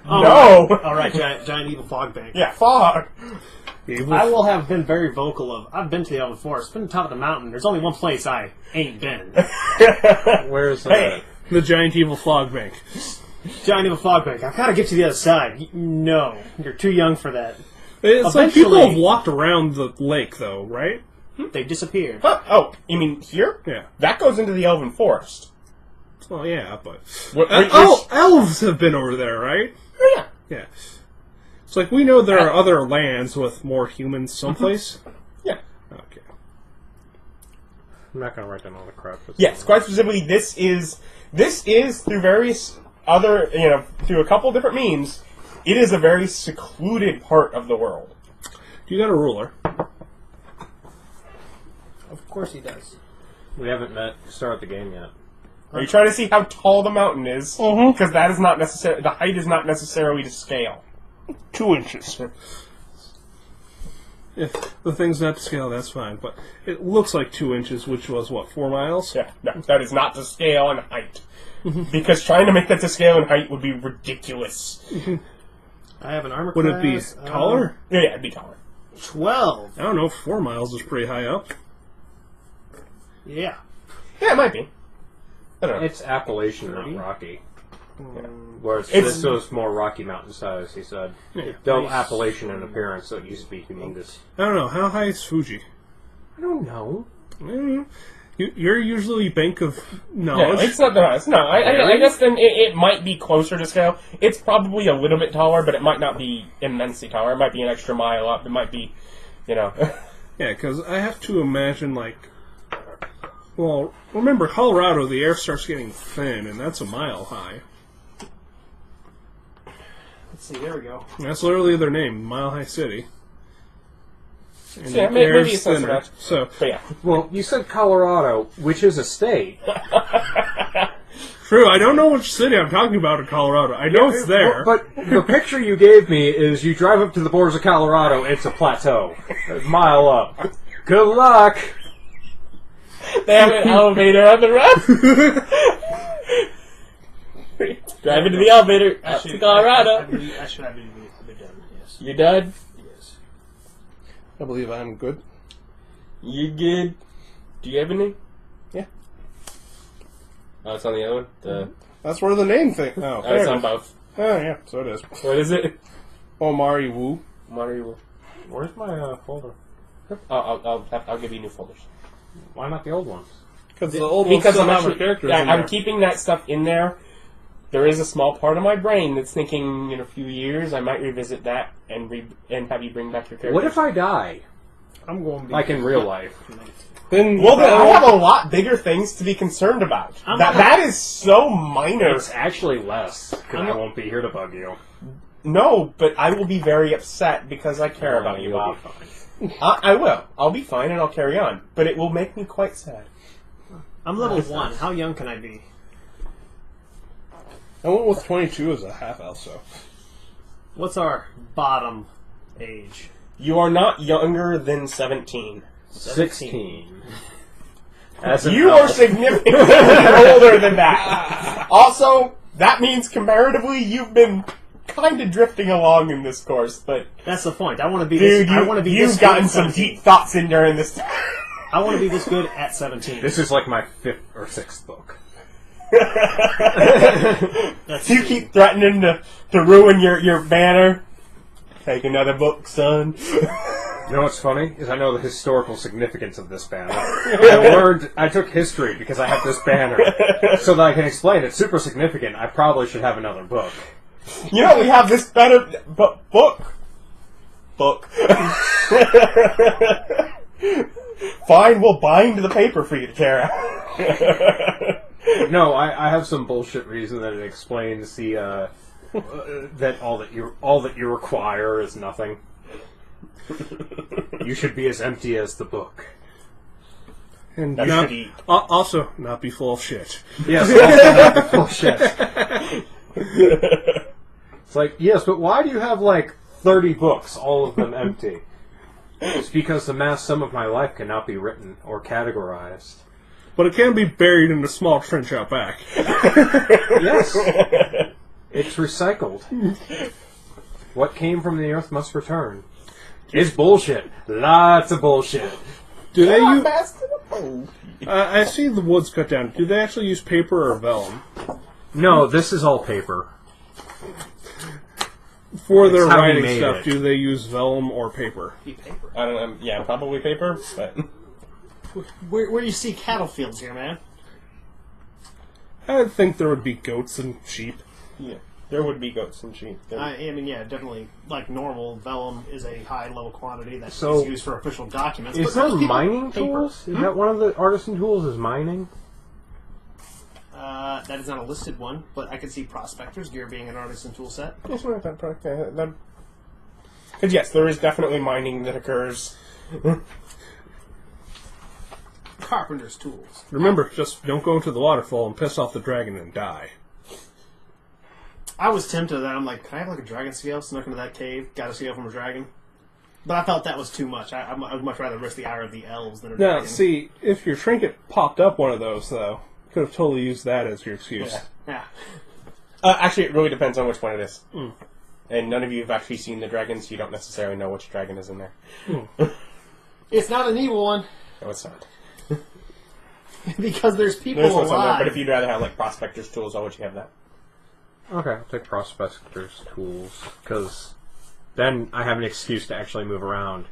No! All right, giant evil fog bank. Yeah, fog. I will have been very vocal of. I've been to the Elven Forest. Been to the top of the mountain. There's only one place I ain't been. Where's Hey. The giant evil fog bank. Giant evil fog bank. I've got to get to the other side. No, you're too young for that. It's like people Eventually- have walked around the lake, though, right? They disappeared. Huh? Oh, you mean here? Yeah. That goes into the Elven Forest. Well, yeah, but Which- elves have been over there, right? yeah. Yeah. It's like we know there are other lands with more humans someplace. Yeah. Okay. I'm not going to write down all the crap. Yes, quite specifically, this is through various other, through a couple different means, it is a very secluded part of the world. You got a ruler. Of course he does. We haven't started the game yet. Are you trying to see how tall the mountain is? Because that is not necessarily, the height is not necessarily to scale. 2 inches. If the thing's not to scale, that's fine. But it looks like 2 inches, which was, 4 miles? Yeah, no, that is not to scale in height. Because trying to make that to scale in height would be ridiculous. I have an armor Would it be class. taller? Yeah, it'd be taller. 12. I don't know, 4 miles is pretty high up. Yeah. Yeah, it might be. I don't know. It's Appalachian, not Rocky. Whereas It's- this was more Rocky Mountain size, he said. Yeah. Though Appalachian in appearance, so it used to be humongous. I don't know, how high is Fuji? I don't know. You're usually bank of No, knowledge. it's not the highest. No, I guess then it might be closer to scale. It's probably a little bit taller, but it might not be immensely taller. It might be an extra mile up. It might be, Yeah, because I have to imagine, like... Well, remember, Colorado, the air starts getting thin, and that's a mile high. Let's see, there we go. And that's literally their name, Mile High City. And Yeah, the maybe air's it's not so thinner. much. So, But yeah. Well, you said Colorado, which is a state. true, I don't know which city I'm talking about in Colorado. I know it's there. But the picture you gave me is you drive up to the borders of Colorado, it's a plateau. A mile up. Good luck! They have an elevator on the road. Drive into the elevator up to Colorado. I should have been done, yes. You done? Yes. I believe I'm good. You good? Do you have any? Yeah. Oh, it's on the other one? The... That's where the name thing... Oh, Oh, it's there on it is. both. Oh, yeah, so it is. What is it? Omari Wu. Mario. Where's my folder? I'll give you new folders. Why not the old ones? Because the old ones Because still I'm have actually, our characters yeah, in I'm there. keeping that stuff in there. There is a small part of my brain that's thinking in a few years I might revisit that and have you bring back your characters. What if I die? I'm going to be... Like in real life. Then, Well, then I have a lot bigger things to be concerned about. That is so minor. It's actually less, because I won't be here to bug you. No, but I will be very upset because I care about you, You'll Bob. be fine. I will. I'll be fine and I'll carry on. But it will make me quite sad. I'm level 1. How young can I be? I went with 22 as a half-elf, so... What's our bottom age? You are not younger than 17. 16. As an You are elf. significantly older than that. Also, that means comparatively you've been kind of drifting along in this course, but That's the point. I want to be dude, this... I want to be you've this gotten good at some 17. deep thoughts in during this. I want to be this good at 17. This is like my 5th or 6th book. You keep threatening to ruin your banner. Take another book, son. You know what's funny? Is I know the historical significance of this banner. I took history because I have this banner. So that I can explain it's super significant. I probably should have another book. You know, we have this better book. Fine, we'll bind the paper for you to tear out. No, I have some bullshit reason that it explains the that all that you require is nothing. You should be as empty as the book. And That's not, deep. also, not be full of shit. Yes, also not the bullshit. It's like, yes, but why do you have like 30 books, all of them empty? It's because the mass sum of my life cannot be written or categorized. But it can be buried in a small trench out back. Yes. It's recycled. What came from the earth must return. It's bullshit. Lots of bullshit. Do they use... Fast to the bone. I see the woods cut down. Do they actually use paper or vellum? No, this is all paper. For their It's how we writing made stuff, it. do they use vellum or paper? Be paper. I don't know. Yeah, probably paper, but Where do you see cattle fields here, man? I think there would be goats and sheep. yeah, there would be goats and sheep. I mean, yeah, definitely. Like normal, vellum is a high-level quantity that So, is used for official documents. Is but that most people- mining paper. tools? Is that one of the artisan tools is mining? That is not a listed one, but I could see prospector's gear being an artisan tool set. Because yes, there is definitely mining that occurs. Carpenter's tools. Remember, just don't go into the waterfall and piss off the dragon and die. I was tempted that I'm like, can I have like a dragon scale snuck into that cave? Got a scale from a dragon? But I felt that was too much. I would much rather risk the ire of the elves than a Now, dragon. see, if your trinket popped up one of those, though, could have totally used that as your excuse. Yeah. Yeah. Actually, it really depends on which one it is. And none of you have actually seen the dragons, so you don't necessarily know which dragon is in there. It's not an evil one, No, it's not. because there's people There's what's on there, alive. but if you'd rather have like prospector's tools, I'll let you have that. Okay, I'll take prospector's tools, because then I have an excuse to actually move around.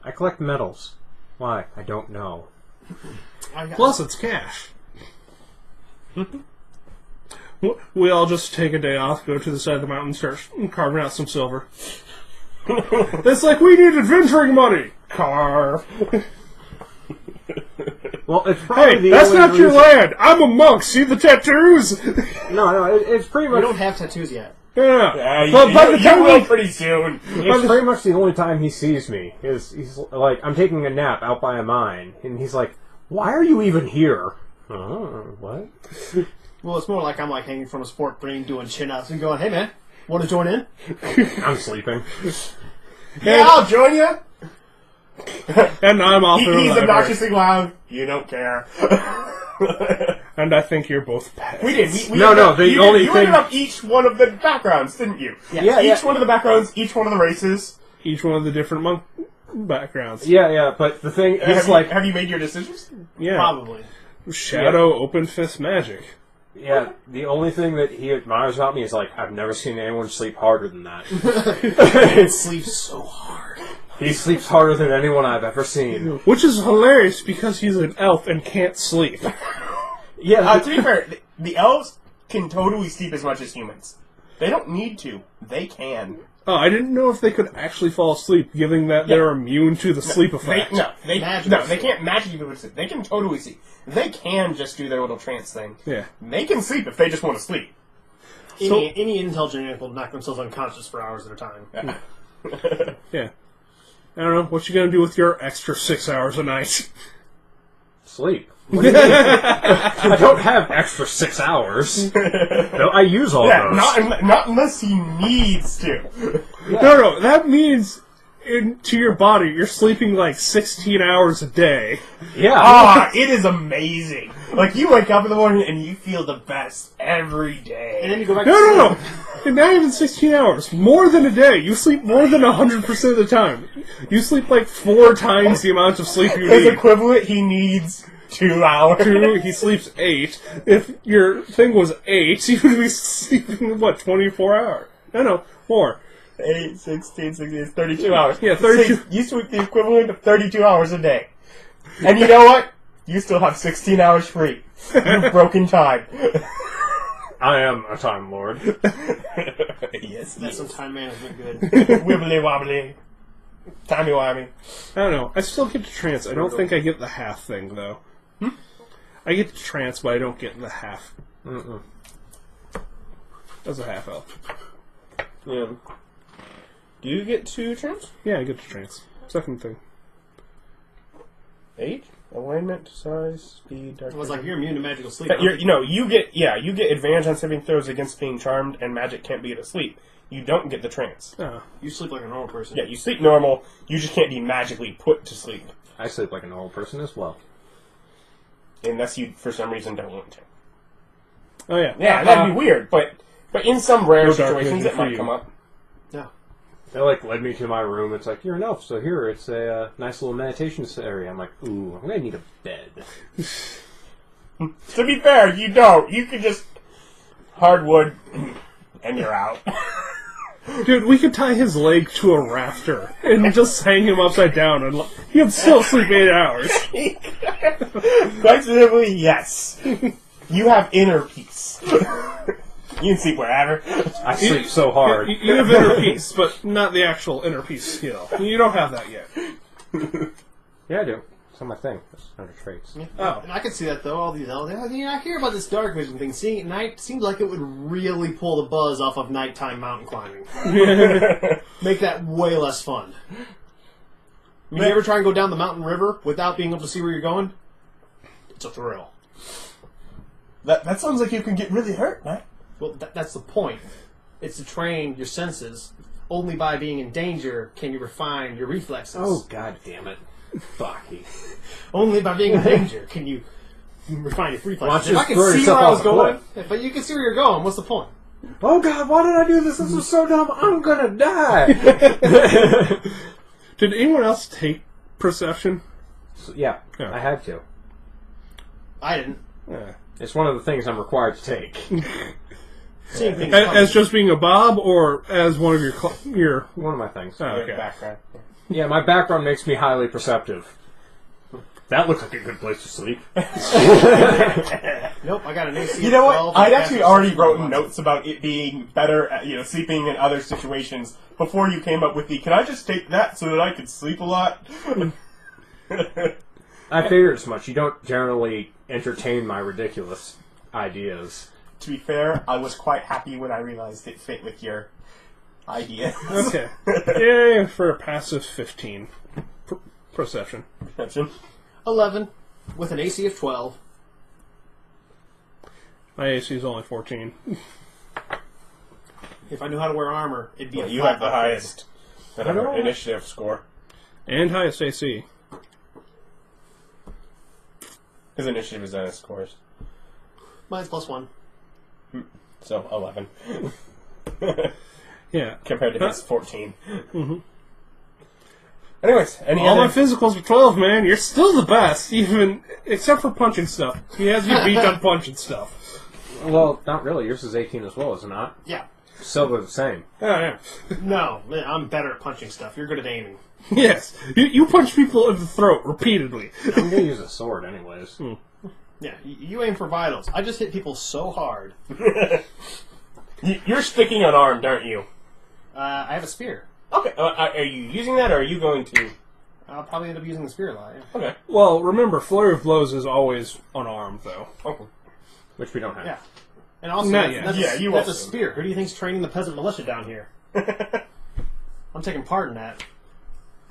I collect medals. Why? I don't know. Plus, it's cash. We all just take a day off, go to the side of the mountain, start carving out some silver. It's like, we need adventuring money! Carve. Well, it's probably Hey, that's not your land! I'm a monk! See the tattoos? No, it's pretty We much... don't have tattoos yet. Yeah. You But will pretty soon. It's pretty much the only time he sees me. He's like, I'm taking a nap out by a mine, and he's like, "Why are you even here?" What? Well, it's more like I'm like hanging from a sport green doing chin-ups and going, hey man, want to join in? I'm sleeping. Yeah, I'll join you. And I'm off in the He's library. obnoxiously loud. You don't care. And I think you're both bad. We did. We No, ended no, up- the you, only you thing- ended up each one of the backgrounds, didn't you? Yeah, Each one of the backgrounds, each one of the races. Each one of the different monk backgrounds. Yeah, but the thing is, Have you made your decisions? Yeah. Probably. Shadow, open fist magic. yeah, the only thing that he admires about me is, like, I've never seen anyone sleep harder than that. It sleeps so hard. He sleeps harder than anyone I've ever seen. Which is hilarious because he's an elf and can't sleep. Yeah, To be fair, the elves can totally sleep as much as humans. They don't need to. They can. Oh, I didn't know if they could actually fall asleep, given that they're immune to the sleep effect. They Magical can't magically sleep. They can totally sleep. They can just do their little trance thing. Yeah. They can sleep if they just want to sleep. Any intelligent animal will knock themselves unconscious for hours at a time. Yeah. I don't know. What you gonna do with your extra 6 hours a night? sleep. What do you mean? I don't have extra 6 hours. No, I use all those. Not unless he needs to. No, that means to your body, you're sleeping like 16 hours a day. Yeah. It is amazing. Like, you wake up in the morning and you feel the best every day. And then you go back to No. Not even 16 hours. More than a day. You sleep more than 100% of the time. You sleep like 4 times the amount of sleep you His need. equivalent, he needs 2 hours. He sleeps 8. If your thing was 8, you would be sleeping, 24 hours? No, more. 8, 16, 32 hours. Yeah, 32. You sleep the equivalent of 32 hours a day. And you know what? You still have 16 hours free. You've broken time. I am a Time Lord. Yes, That's some time management good. Wibbly wobbly. Timey wimey. I don't know. I still get to trance. I don't think I get the half thing, though. I get to trance, but I don't get the half. That's a half elf. Yeah. Do you get 2 turns? Yeah, I get to trance. Second thing. 8? Alignment, size, speed, dark. I was like, you're immune to magical sleep. You get advantage on saving throws against being charmed, and magic can't be asleep. You don't get the trance. Oh. You sleep like a normal person. Yeah, you sleep normal. You just can't be magically put to sleep I sleep like a normal person as well. unless you, for some reason, don't want to. Oh, yeah. Yeah, that'd be weird. But in some rare No dark situations, vision it for might you. come up. Yeah. They led me to my room. It's like, you're an elf, so here it's a nice little meditation area. I'm like, ooh, I'm gonna need a bed. To be fair, you don't. You can just hardwood, and you're out. Dude, we could tie his leg to a rafter and just hang him upside down, and he'd still sleep 8 hours. Quite simply, yes. You have inner peace. You can sleep wherever. I sleep so hard. You have inner peace, but not the actual inner peace skill. You don't have that yet. Yeah, I do. It's on my thing. It's under traits. Oh. And I can see that though. All these elves, I hear about this dark vision thing. Seeing it at night seems like it would really pull the buzz off of nighttime mountain climbing. Make that way less fun. You ever try and go down the mountain river without being able to see where you're going? It's a thrill. That sounds like you can get really hurt, man. Well, that's the point. It's to train your senses. Only by being in danger can you refine your reflexes. Oh, god damn it. Fucky. Only by being in danger can you refine your reflexes. If Watch I us can throw see yourself where I was off a going, cliff. but you can see where you're going, what's the point? Oh god, why did I do this? This was so dumb. I'm gonna die. Did anyone else take perception? Yeah, Yeah. I had to. I didn't. Yeah. It's one of the things I'm required to take. Seeing things As just being a Bob, or as one of your One of my things. oh, okay. Background. Yeah, my background makes me highly perceptive. That looks like a good place to sleep. Nope, I got an AC. You know what? 12. I'd actually already written notes about it being better at, sleeping in other situations before you came up with the, can I just take that so that I could sleep a lot? I figured as much. You don't generally entertain my ridiculous ideas. To be fair, I was quite happy when I realized it fit with your idea. Okay. Yay for a passive 15. Perception. Perception. 11 with an AC of 12. My AC is only 14. If I knew how to wear armor, it'd be a You 5 have the highest initiative score. And highest AC. His initiative is on his scores. Mine's +1. So, 11. Yeah. Compared to his 14. Mm-hmm. Anyways, All my physicals are 12, man. You're still the best, even except for punching stuff. He has you beat on punching stuff. Well, not really. Yours is 18 as well, is it not? Yeah. So we're the same. Oh, yeah. No, I'm better at punching stuff. You're good at aiming. Yes. You punch people in the throat repeatedly. I'm going to use a sword anyways. Yeah, you aim for vitals. I just hit people so hard. You're sticking unarmed, aren't you? I have a spear. Okay. Are you using that, or are you going to... I'll probably end up using the spear a lot. Yeah. Okay. Well, remember, Flurry of Blows is always unarmed, though. Okay. Which we don't have. Yeah. And also, Not yet. that's a spear. Who do you think's training the peasant militia down here? I'm taking part in that.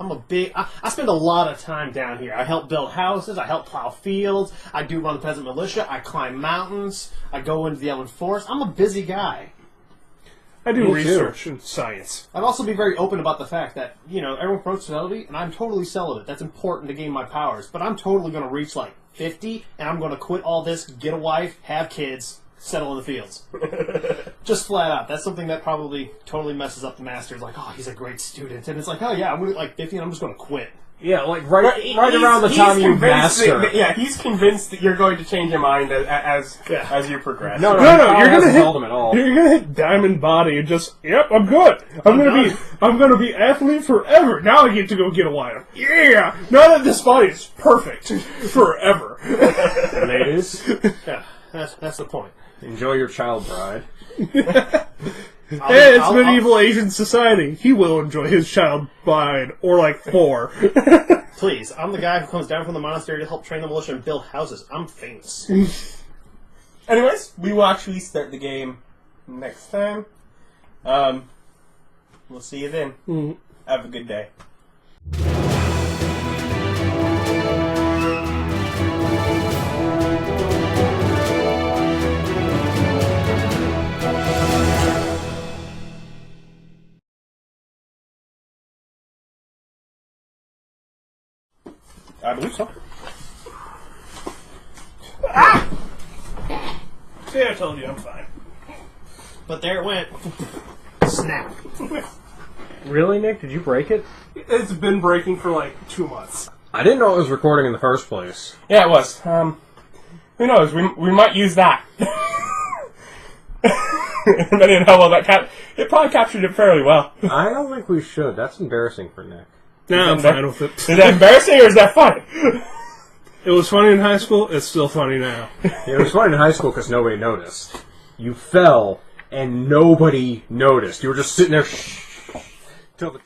I spend a lot of time down here. I help build houses. I help plow fields. I do run the peasant militia. I climb mountains. I go into the Elven Forest. I'm a busy guy. I do Me research and science. I'd also be very open about the fact that, everyone promotes fidelity, and I'm totally celibate. That's important to gain my powers. But I'm totally going to reach, 50, and I'm going to quit all this, get a wife, have kids, settle in the fields. Just flat out. That's something that probably totally messes up the masters. Like, oh, he's a great student. And it's like, oh, yeah, I'm going to 50, and I'm just going to quit. Yeah, right around the time you master. He's convinced that you're going to change your mind as you progress. No, you're gonna hit Diamond Body and just, yep, I'm good. I'm gonna be athlete forever. Now I get to go get a wife. Yeah! Now that this body is perfect. Forever. Ladies, Yeah, that's the point. enjoy your child bride. Hey, it's medieval Asian society. He will enjoy his child bride, or 4. Please, I'm the guy who comes down from the monastery to help train the militia and build houses. I'm famous. Anyways, we will actually start the game next time. We'll see you then. Mm-hmm. Have a good day. I believe so. See, I told you I'm fine. But there it went. Snap. Really, Nick? Did you break it? It's been breaking for 2 months. I didn't know it was recording in the first place. Yeah, it was. Who knows? We might use that. Depending on how well that it probably captured it fairly well. I don't think we should. That's embarrassing for Nick. No, I'm fine with it. Is that embarrassing or is that funny? It was funny in high school. It's still funny now. It was funny in high school because nobody noticed. You fell and nobody noticed. You were just sitting there till the